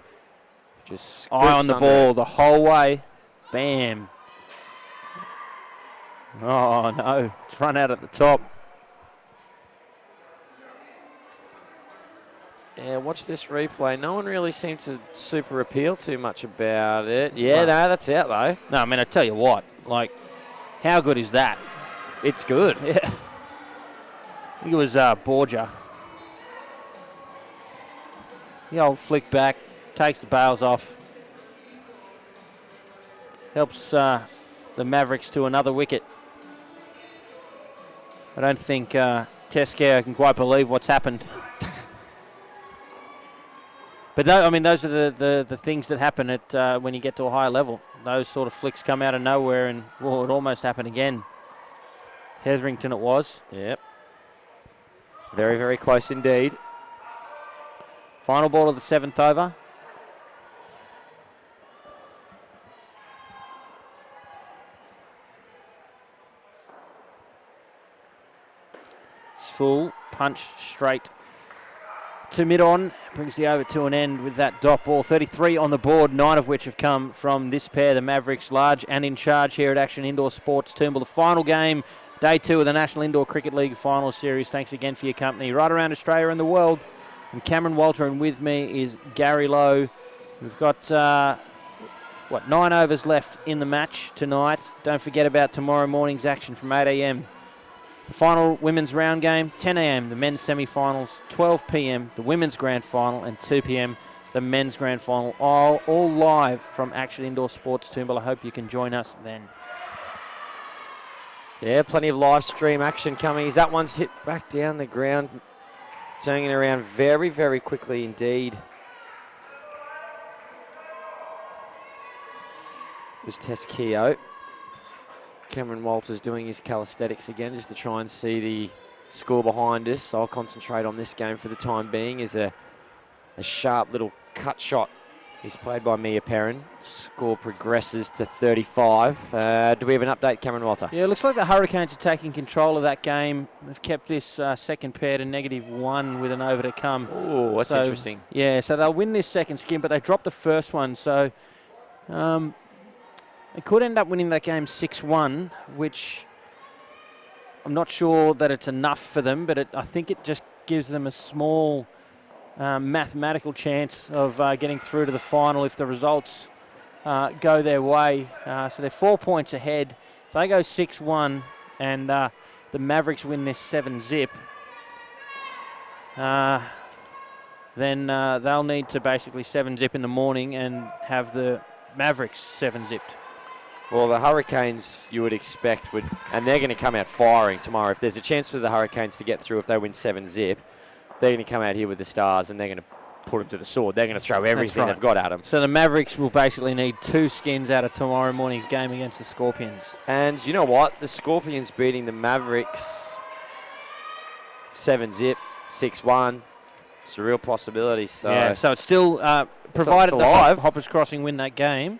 Just eye on the ball the whole way. Bam. Oh, no. It's run out at the top. Yeah, watch this replay. No one really seemed to super appeal too much about it. Yeah, no, that's out, though. No, I mean, I tell you what. Like, how good is that? It's good. Yeah. I think it was Borgia. The old flick back, takes the bails off. Helps the Mavericks to another wicket. I don't think Tesco can quite believe what's happened. But those are the things that happen at when you get to a higher level. Those sort of flicks come out of nowhere, and it almost happened again. Hetherington it was. Yep. Very, very close indeed. Final ball of the 7th over. It's full, punched straight to mid-on, brings the over to an end with that dot ball. 33 on the board, 9 of which have come from this pair, the Mavericks, large and in charge here at Action Indoor Sports Toombul. The final game, day 2 of the National Indoor Cricket League Final Series. Thanks again for your company right around Australia and the world. I'm Cameron Walter, and with me is Gary Lowe. We've got, 9 overs left in the match tonight. Don't forget about tomorrow morning's action from 8 a.m. The final women's round game, 10 a.m. the men's semi-finals, 12 p.m. the women's grand final, and 2 p.m. the men's grand final. All live from Action Indoor Sports Toombul. I hope you can join us then. Yeah, plenty of live stream action coming. As that one's hit back down the ground, turning it around very, very quickly indeed. It was Tesquio. Cameron Walters doing his calisthenics again just to try and see the score behind us. I'll concentrate on this game for the time being as a sharp little cut shot is played by Mia Perrin. Score progresses to 35. Do we have an update, Cameron Walter? Yeah, it looks like the Hurricanes are taking control of that game. They've kept this second pair to -1 with an over to come. Oh, that's interesting. Yeah, so they'll win this second skin, but they dropped the first one. So they could end up winning that game 6-1, which I'm not sure that it's enough for them, but I think it just gives them a small mathematical chance of getting through to the final if the results go their way. So they're 4 points ahead. If they go 6-1 and the Mavericks win this 7-zip, then they'll need to basically 7-zip in the morning and have the Mavericks 7-zipped. Well, the Hurricanes, you would expect, and they're going to come out firing tomorrow. If there's a chance for the Hurricanes to get through if they win 7-zip, they're going to come out here with the Stars and they're going to put them to the sword. They're going to throw everything they've got at them. So the Mavericks will basically need 2 skins out of tomorrow morning's game against the Scorpions. And you know what? The Scorpions beating the Mavericks 7-zip, 6-1. It's a real possibility. So yeah, so it's still, provided the Hoppers Crossing win that game,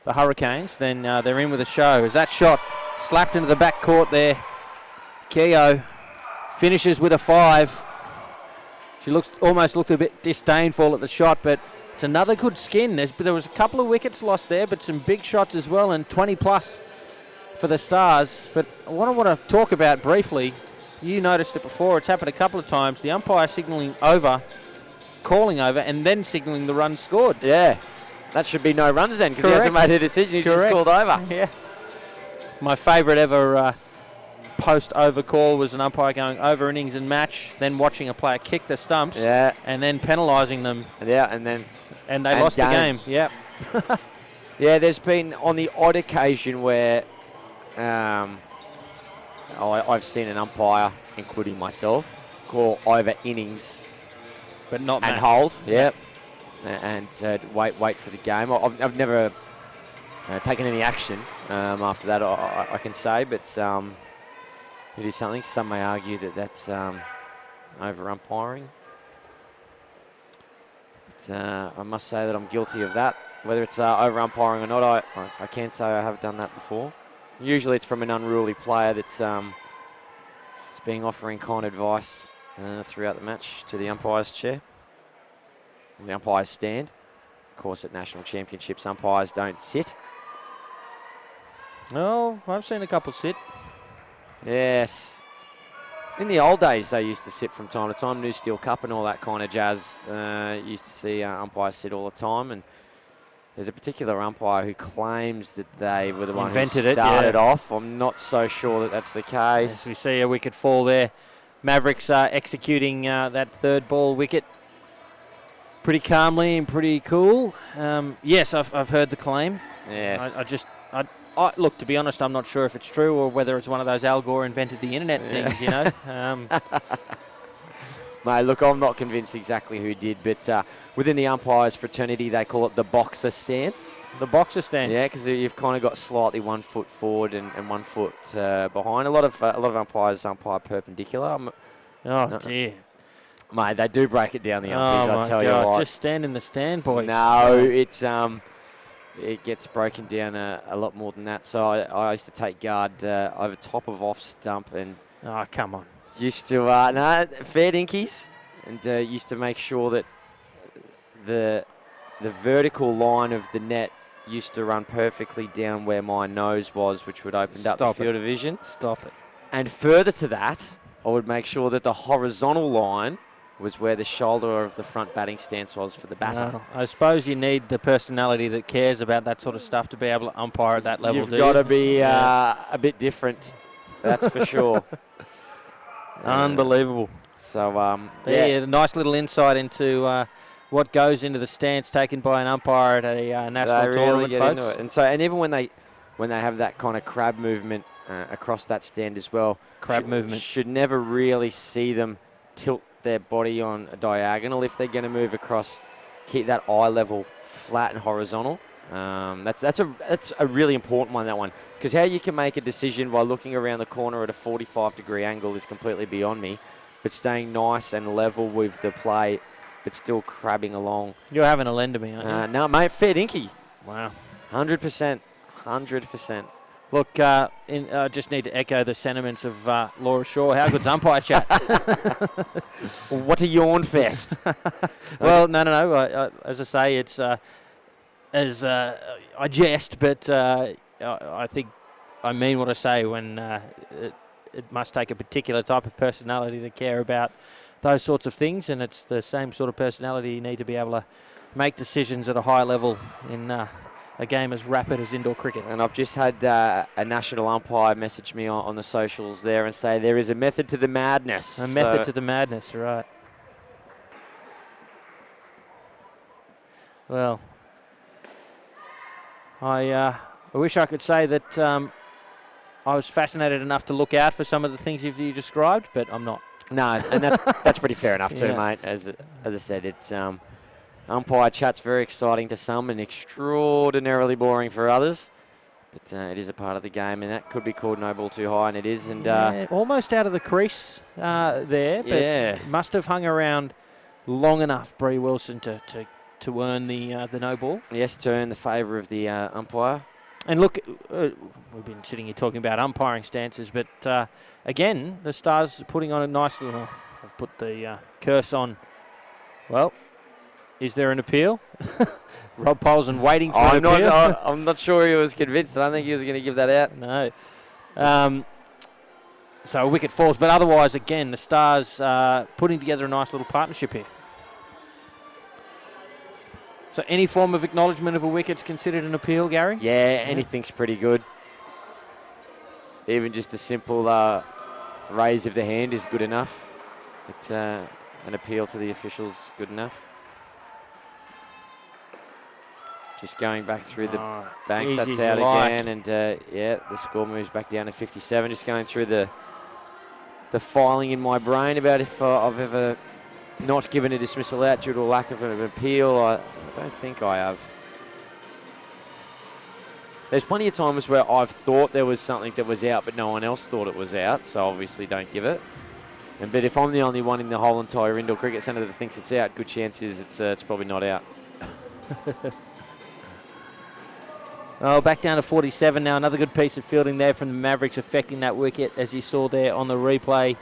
the Hurricanes, then they're in with a show. As that shot slapped into the back court there, Keogh finishes with a 5. She almost looked a bit disdainful at the shot, but it's another good skin. There was a couple of wickets lost there, but some big shots as well, and 20+ for the Stars. But what I want to talk about briefly, you noticed it before, it's happened a couple of times, the umpire signalling over, calling over, and then signalling the run scored. Yeah. That should be no runs then, because he hasn't made a decision. He's just called over. Yeah. My favourite ever post-over call was an umpire going over innings and match, then watching a player kick the stumps, and then penalising them. Yeah, and then... And they lost the game, yep. Yeah, there's been on the odd occasion where I've seen an umpire, including myself, call over innings but not and match. hold. Yep. And wait for the game. I've never taken any action after that, I can say, but it is something. Some may argue that that's over umpiring. But, I must say that I'm guilty of that. Whether it's over umpiring or not, I can say I have done that before. Usually it's from an unruly player that's being offering kind advice throughout the match to the umpire's chair. The umpires stand. Of course, at national championships, umpires don't sit. No, I've seen a couple sit. Yes. In the old days, they used to sit from time to time. New Steel Cup and all that kind of jazz. Used to see umpires sit all the time. And there's a particular umpire who claims that they were the one who started off. I'm not so sure that that's the case. As we see a wicket fall there. Mavericks executing that third ball wicket pretty calmly and pretty cool. Yes, I've heard the claim. Yes. Look, to be honest, I'm not sure if it's true or whether it's one of those Al Gore invented the internet things, you know. Mate, look, I'm not convinced exactly who did, but within the umpires fraternity, they call it the boxer stance. The boxer stance. Yeah, because you've kind of got slightly 1 foot forward and 1 foot behind. A lot of umpires umpire perpendicular. Dear. Mate, they do break it down the umpires, I tell you what. Just stand in the stand, boys. No, it gets broken down a lot more than that. So I used to take guard over top of off stump and... Oh, come on. Used to, fair dinkies, and used to make sure that the vertical line of the net used to run perfectly down where my nose was, which would open up the field of vision. Stop it. And further to that, I would make sure that the horizontal line was where the shoulder of the front batting stance was for the batter. No, I suppose you need the personality that cares about that sort of stuff to be able to umpire at that level. You've got to be a bit different, that's for sure. Unbelievable. So, yeah, nice little insight into what goes into the stance taken by an umpire at a national tournament, get folks. into it. And even when they have that kind of crab movement across that stand as well, should never really see them tilt their body on a diagonal if they're going to move across. Keep that eye level flat and horizontal. That's a really important one, that one, because how you can make a decision by looking around the corner at a 45-degree angle is completely beyond me. But staying nice and level with the play, but still crabbing along. You're having a lend to me, aren't you? No, mate, fair dinky. Wow. 100%. 100%. Look, I just need to echo the sentiments of Laura Shaw. How good's umpire chat? What a yawn fest. Well, no. As I say, it's I jest, but I think I mean what I say when it must take a particular type of personality to care about those sorts of things, and it's the same sort of personality you need to be able to make decisions at a high level in a game as rapid as indoor cricket. And I've just had a national umpire message me on the socials there and say there is a method to the madness. A method to the madness, right. Well, I wish I could say that I was fascinated enough to look out for some of the things you described, but I'm not. No, and that's pretty fair enough too, mate. As I said, it's umpire chat's very exciting to some and extraordinarily boring for others. But it is a part of the game, and that could be called no ball too high, and it is. And almost out of the crease there, but must have hung around long enough, Bree Wilson, to earn the no ball. Yes, to earn the favour of the umpire. And look, we've been sitting here talking about umpiring stances, but again, the Stars putting on a nice little... I've put the curse on. Well, is there an appeal? Rob Polson waiting for an appeal. I'm not sure he was convinced. I don't think he was going to give that out. No. So a wicket falls, but otherwise, again, the Stars putting together a nice little partnership here. So any form of acknowledgement of a wicket's considered an appeal, Gary? Yeah, anything's pretty good. even just a simple raise of the hand is good enough. It's an appeal to the officials good enough. Just going back through the banks, that's out again, and yeah, the score moves back down to 57. Just going through the filing in my brain about if I've ever not given a dismissal out due to a lack of an appeal. I don't think I have. There's plenty of times where I've thought there was something that was out, but no one else thought it was out, so obviously don't give it. But if I'm the only one in the whole entire indoor cricket centre that thinks it's out, good chances it's probably not out. Oh, back down to 47 now. Another good piece of fielding there from the Mavericks affecting that wicket, as you saw there on the replay.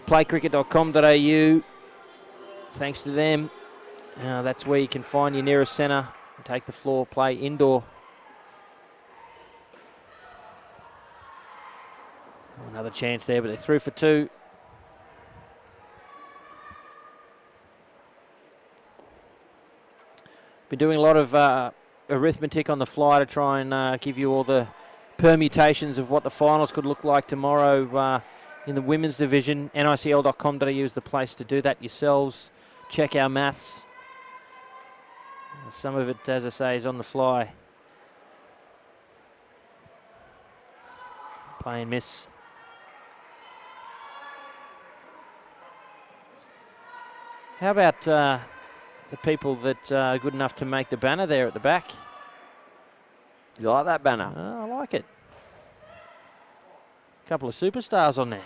Playcricket.com.au. Thanks to them. That's where you can find your nearest centre and take the floor, play indoor. Another chance there, but they threw for 2. Been doing a lot of arithmetic on the fly to try and give you all the permutations of what the finals could look like tomorrow in the women's division. NICL.com.au is the place to do that yourselves. Check our maths. Some of it, as I say, is on the fly. Play and miss. How about the people that are good enough to make the banner there at the back? You like that banner? I like it. A couple of superstars on there.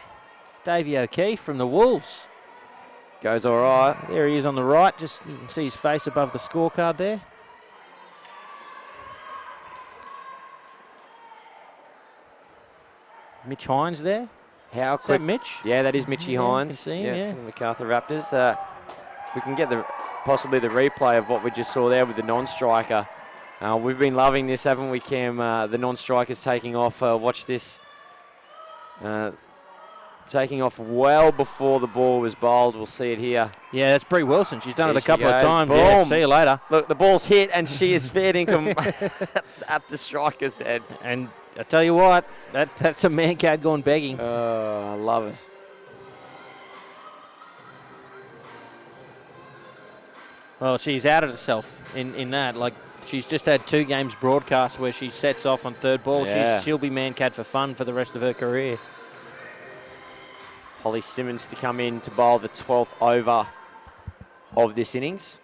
Davey O'Keefe from the Wolves. Goes all right. There he is on the right. Just you can see his face above the scorecard there. Mitch Hines there. How quick? Is that Mitch? Yeah, that is Mitchy Hines. Can see him, From the MacArthur Raptors. If we can get possibly the replay of what we just saw there with the non-striker. We've been loving this, haven't we, Cam? The non-strikers taking off. Watch this. Taking off well before the ball was bowled. We'll see it here. Yeah, that's Brie Wilson. She's done it a couple of times. Boom. Yeah, see you later. Look, the ball's hit and she is fair income at the striker's head. And I tell you what, that's a man cat gone begging. I love it. Well, she's outed herself in that. Like, she's just had 2 games broadcast where she sets off on third ball. Yeah. She'll be man cat for fun for the rest of her career. Holly Simmons to come in to bowl the 12th over of this innings.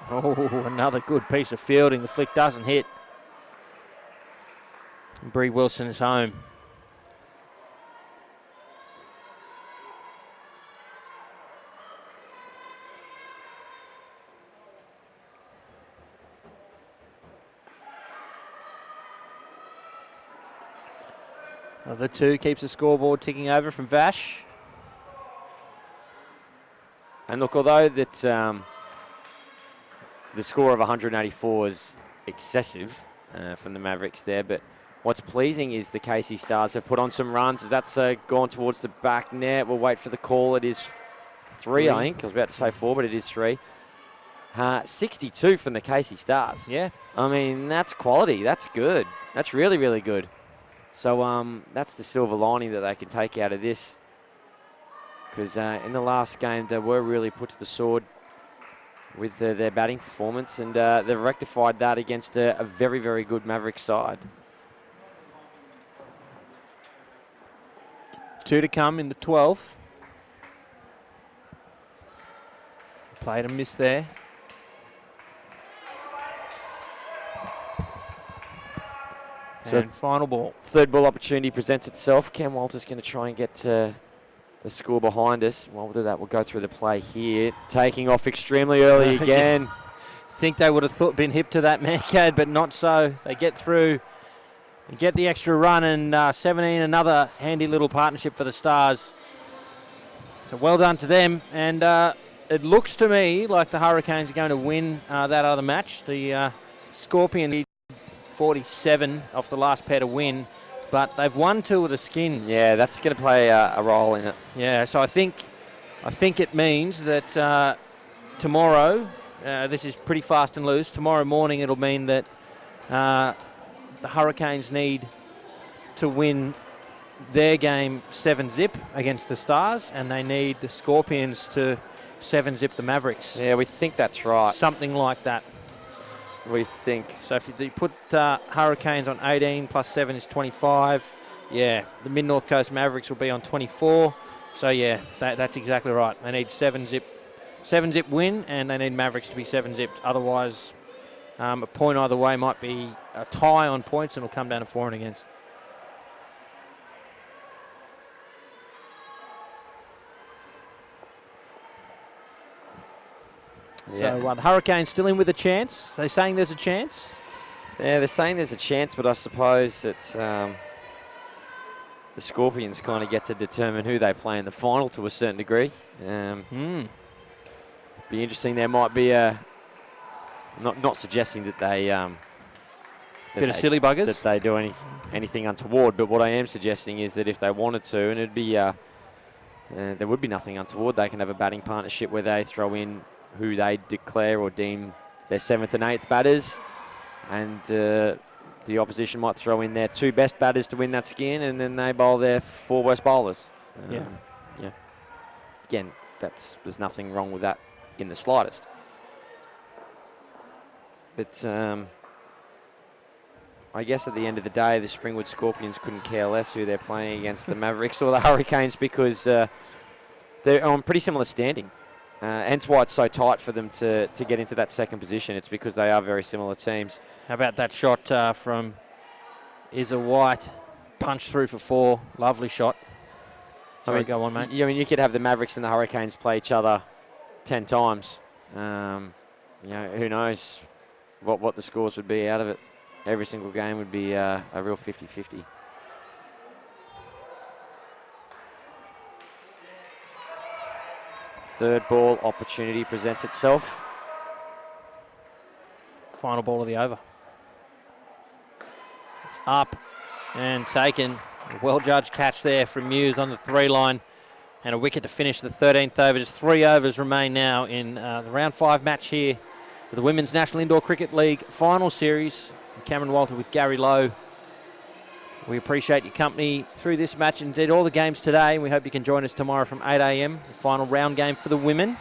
Oh, another good piece of fielding. The flick doesn't hit. Brie Wilson is home. The 2 keeps the scoreboard ticking over from Vash. And look, although that the score of 184 is excessive from the Mavericks there, but what's pleasing is the Casey Stars have put on some runs. That's gone towards the back net. We'll wait for the call. It is 3, I think. I was about to say 4, but it is 3. 62 from the Casey Stars. Yeah. I mean, that's quality. That's good. That's really, really good. So that's the silver lining that they can take out of this. Because in the last game, they were really put to the sword with their batting performance. And they've rectified that against a very, very good Mavericks side. 2 to come in the 12th. Played and missed there. So and final ball. Third ball opportunity presents itself. Cam Walter's going to try and get the score behind us. While we'll do that, we'll go through the play here. Taking off extremely early again. Think they would have been hip to that Mancad, but not so. They get through and get the extra run, and 17, another handy little partnership for the Stars. So well done to them. And it looks to me like the Hurricanes are going to win that other match. The Scorpion 47 off the last pair to win, but they've won 2 of the Skins. Yeah, that's going to play a role in it. Yeah, so I think it means that tomorrow, this is pretty fast and loose. Tomorrow morning it'll mean that The Hurricanes need to win their game 7-zip against the Stars, and they need the Scorpions to 7-zip the Mavericks. Yeah, we think that's right. Something like that. We think. So if you put Hurricanes on 18 plus 7 is 25. Yeah, the Mid-North Coast Mavericks will be on 24. So yeah, that's exactly right. They need 7-zip win, and they need Mavericks to be 7-zipped. Otherwise, a point either way might be a tie on points, and it'll come down to for and against. Yeah. So the Hurricanes still in with a chance. They're saying there's a chance. Yeah, they're saying there's a chance, but I suppose it's the Scorpions kind of get to determine who they play in the final to a certain degree. Be interesting. There might be a not suggesting that they bit of silly buggers that they do anything untoward, but what I am suggesting is that if they wanted to, and it'd be there would be nothing untoward. They can have a batting partnership where they throw in who they declare or deem their 7th and 8th batters, and the opposition might throw in their 2 best batters to win that skin, and then they bowl their 4 worst bowlers. Yeah. Again, there's nothing wrong with that in the slightest. But I guess at the end of the day, the Springwood Scorpions couldn't care less who they're playing against, the Mavericks or the Hurricanes, because they're on pretty similar standing. Hence why it's so tight for them to get into that second position. It's because they are very similar teams. How about that shot from Izza White? Punch through for 4. Lovely shot. Sorry, go on, mate. I mean, you could have the Mavericks and the Hurricanes play each other 10 times. Who knows what the scores would be out of it. Every single game would be a real 50-50. Third ball opportunity presents itself. Final ball of the over. It's up and taken. A well-judged catch there from Muse on the 3 line. And a wicket to finish the 13th over. Just 3 overs remain now in the round 5 match here for the Women's National Indoor Cricket League final series. Cameron Walter with Gary Lowe. We appreciate your company through this match and indeed all the games today. We hope you can join us tomorrow from 8 a.m. The final round game for the women.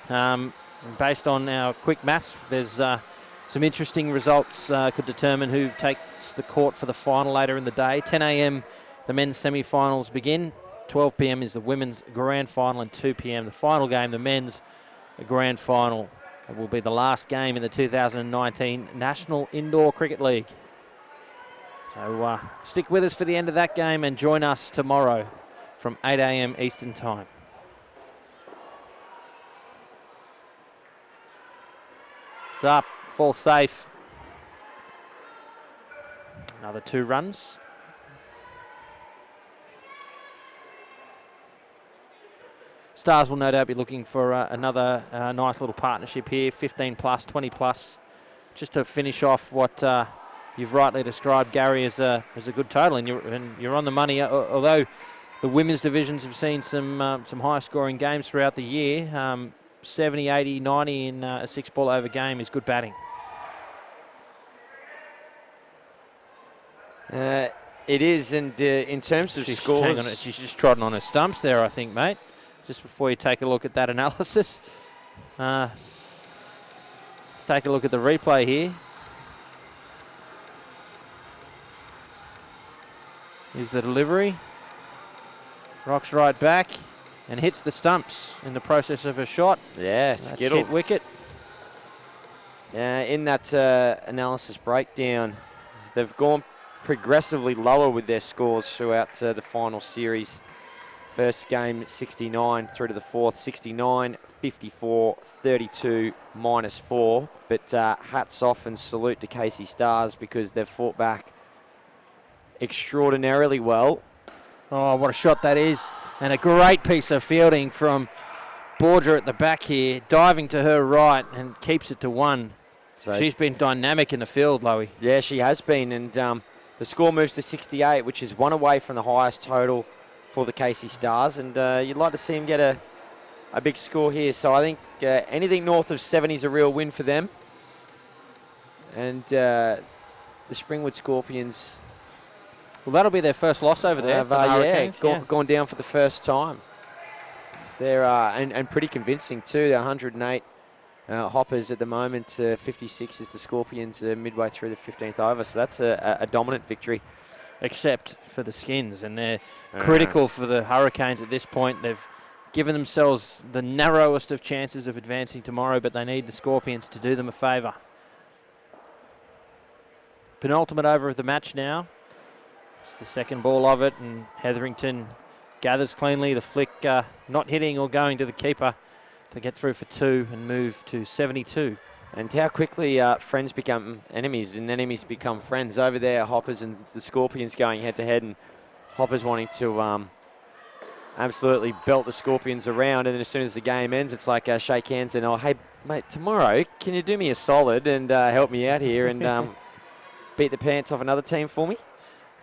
Based on our quick maths, there's some interesting results could determine who takes the court for the final later in the day. 10 a.m. the men's semi-finals begin. 12 p.m. is the women's grand final, and 2 p.m. the final game, the men's grand final. It will be the last game in the 2019 National Indoor Cricket League. So stick with us for the end of that game and join us tomorrow from 8 a.m. Eastern Time. It's up, fall safe. Another 2 runs. Stars will no doubt be looking for another nice little partnership here, 15 plus, 20 plus, just to finish off what you've rightly described, Gary, as a good total, and you're on the money. Although the women's divisions have seen some high-scoring games throughout the year, 70, 80, 90 in a 6-ball over game is good batting. It is, and in terms of scores... Hang on, she's just trotting on her stumps there, I think, mate. Just before you take a look at that analysis. Let's take a look at the replay here. Here's the delivery. Rocks right back and hits the stumps in the process of a shot. Yeah, skittle. Hit wicket. In that analysis breakdown, they've gone progressively lower with their scores throughout the final series. First game 69 through to the 4th, 69, 54, 32, -4. But hats off and salute to Casey Stars because they've fought back extraordinarily well. Oh, what a shot that is. And a great piece of fielding from Borger at the back here, diving to her right and keeps it to 1. So she's been dynamic in the field, Loey. Yeah, she has been. And the score moves to 68, which is 1 away from the highest total for the Casey Stars, and you'd like to see him get a big score here. So I think anything north of 70 is a real win for them. And the Springwood Scorpions Well, that'll be their first loss over there. have to the Hurricanes. gone down for the first time. They're and pretty convincing too. They're 108 hoppers at the moment. 56 is the Scorpions midway through the 15th over. So that's a dominant victory. Except for the Skins, and they're critical for the Hurricanes at this point. They've given themselves the narrowest of chances of advancing tomorrow, but they need the Scorpions to do them a favour. Penultimate over of the match now. It's the second ball of it, and Hetherington gathers cleanly. The flick not hitting or going to the keeper to get through for 2 and move to 72. And how quickly friends become enemies and enemies become friends. Over there, Hoppers and the Scorpions going head-to-head, and Hoppers wanting to absolutely belt the Scorpions around. And then as soon as the game ends, it's like shake hands and, oh, hey, mate, tomorrow, can you do me a solid and help me out here and beat the pants off another team for me?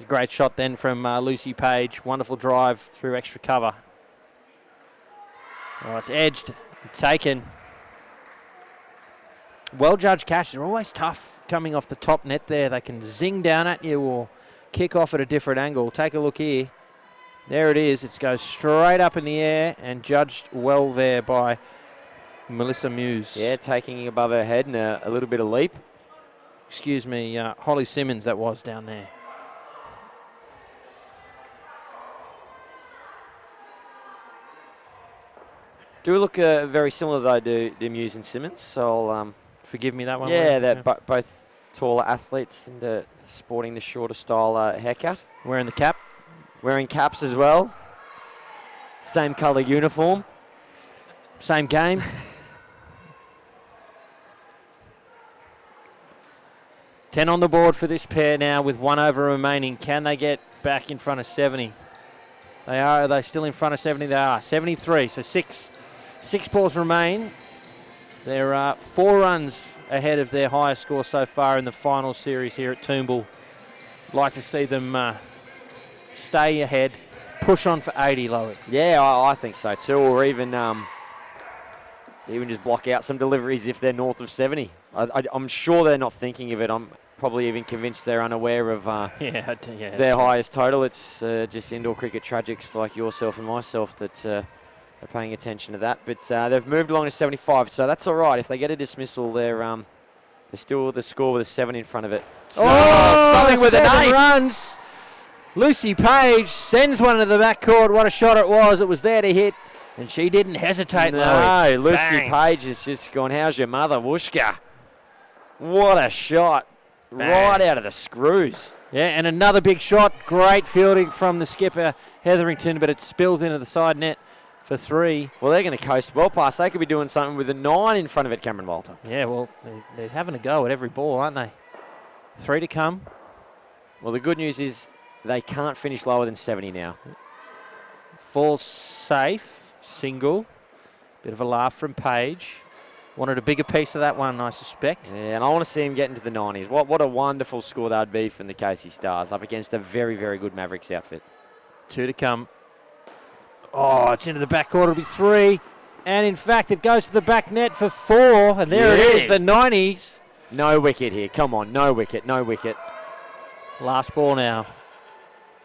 A great shot then from Lucy Page. Wonderful drive through extra cover. Oh, it's edged and taken. Well-judged catch. They're always tough coming off the top net there. They can zing down at you or kick off at a different angle. Take a look here. There it is. It goes straight up in the air and judged well there by Melissa Muse. Yeah, taking above her head and a little bit of leap. Excuse me, Holly Simmons that was down there. Do look very similar, though, to Muse and Simmons. So I'll... Forgive me that one. Yeah, they're both taller athletes and sporting the shorter style haircut. Wearing the cap. Wearing caps as well. Same colour uniform. Same game. Ten on the board for this pair now with 1 over remaining. Can they get back in front of 70? They are. Are they still in front of 70? They are. 73. So six balls remain. There are 4 runs ahead of their highest score so far in the final series here at Toombul. Like to see them stay ahead, push on for 80, Lowy. Yeah, I think so too. Or even just block out some deliveries if they're north of 70. I'm sure they're not thinking of it. I'm probably even convinced they're unaware of their highest total. It's just indoor cricket tragics like yourself and myself that are paying attention to that. But they've moved along to 75, so that's all right. If they get a dismissal, they're still the score with a 7 in front of it. So something with an 8. Runs. Lucy Page sends one to the backcourt. What a shot it was. It was there to hit, and she didn't hesitate. No, Lucy Page has just gone, how's your mother, Wooshka? What a shot. Bang. Right out of the screws. Yeah, and another big shot. Great fielding from the skipper, Hetherington, but it spills into the side net for 3. Well, they're going to coast well past. They could be doing something with a 9 in front of it, Cameron Walter. Yeah, well, they're having a go at every ball, aren't they? 3 to come. Well, the good news is they can't finish lower than 70 now. Falls safe. Single. Bit of a laugh from Page. Wanted a bigger piece of that one, I suspect. Yeah, and I want to see him get into the 90s. What a wonderful score that would be from the Casey Stars up against a very, very good Mavericks outfit. 2 to come. Oh, it's into the backcourt. It'll be 3. And, in fact, it goes to the back net for 4. And there it is, the 90s. No wicket here. Come on, no wicket, no wicket. Last ball now.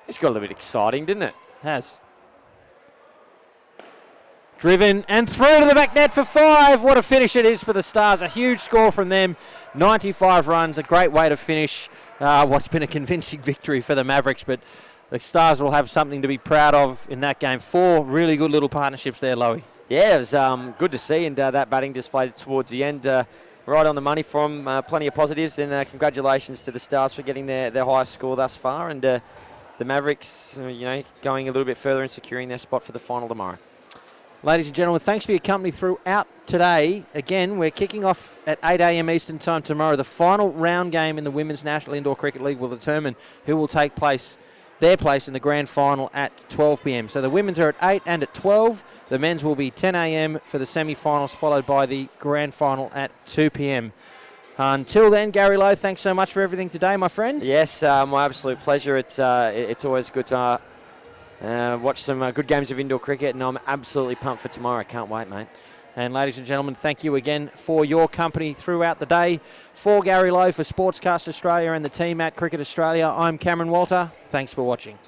It's got a little bit exciting, didn't it? Has. Driven and through to the back net for 5. What a finish it is for the Stars. A huge score from them. 95 runs, a great way to finish what's been a convincing victory for the Mavericks. But the Stars will have something to be proud of in that game. 4 really good little partnerships there, Lowy. Yeah, it was good to see, and that batting display towards the end, right on the money from plenty of positives. And congratulations to the Stars for getting their highest score thus far. And the Mavericks, going a little bit further and securing their spot for the final tomorrow. Ladies and gentlemen, thanks for your company throughout today. Again, we're kicking off at 8 a.m. Eastern Time tomorrow. The final round game in the Women's National Indoor Cricket League will determine who will take their place in the grand final at 12 p.m. So the women's are at 8 and at 12. The men's will be 10 a.m. for the semi-finals, followed by the grand final at 2 p.m. Until then, Gary Lowe, thanks so much for everything today, my friend. Yes, my absolute pleasure. It's always good to watch some good games of indoor cricket, and I'm absolutely pumped for tomorrow. I can't wait, mate. And ladies and gentlemen, thank you again for your company throughout the day. For Gary Lowe, for Sportscast Australia and the team at Cricket Australia, I'm Cameron Walter. Thanks for watching.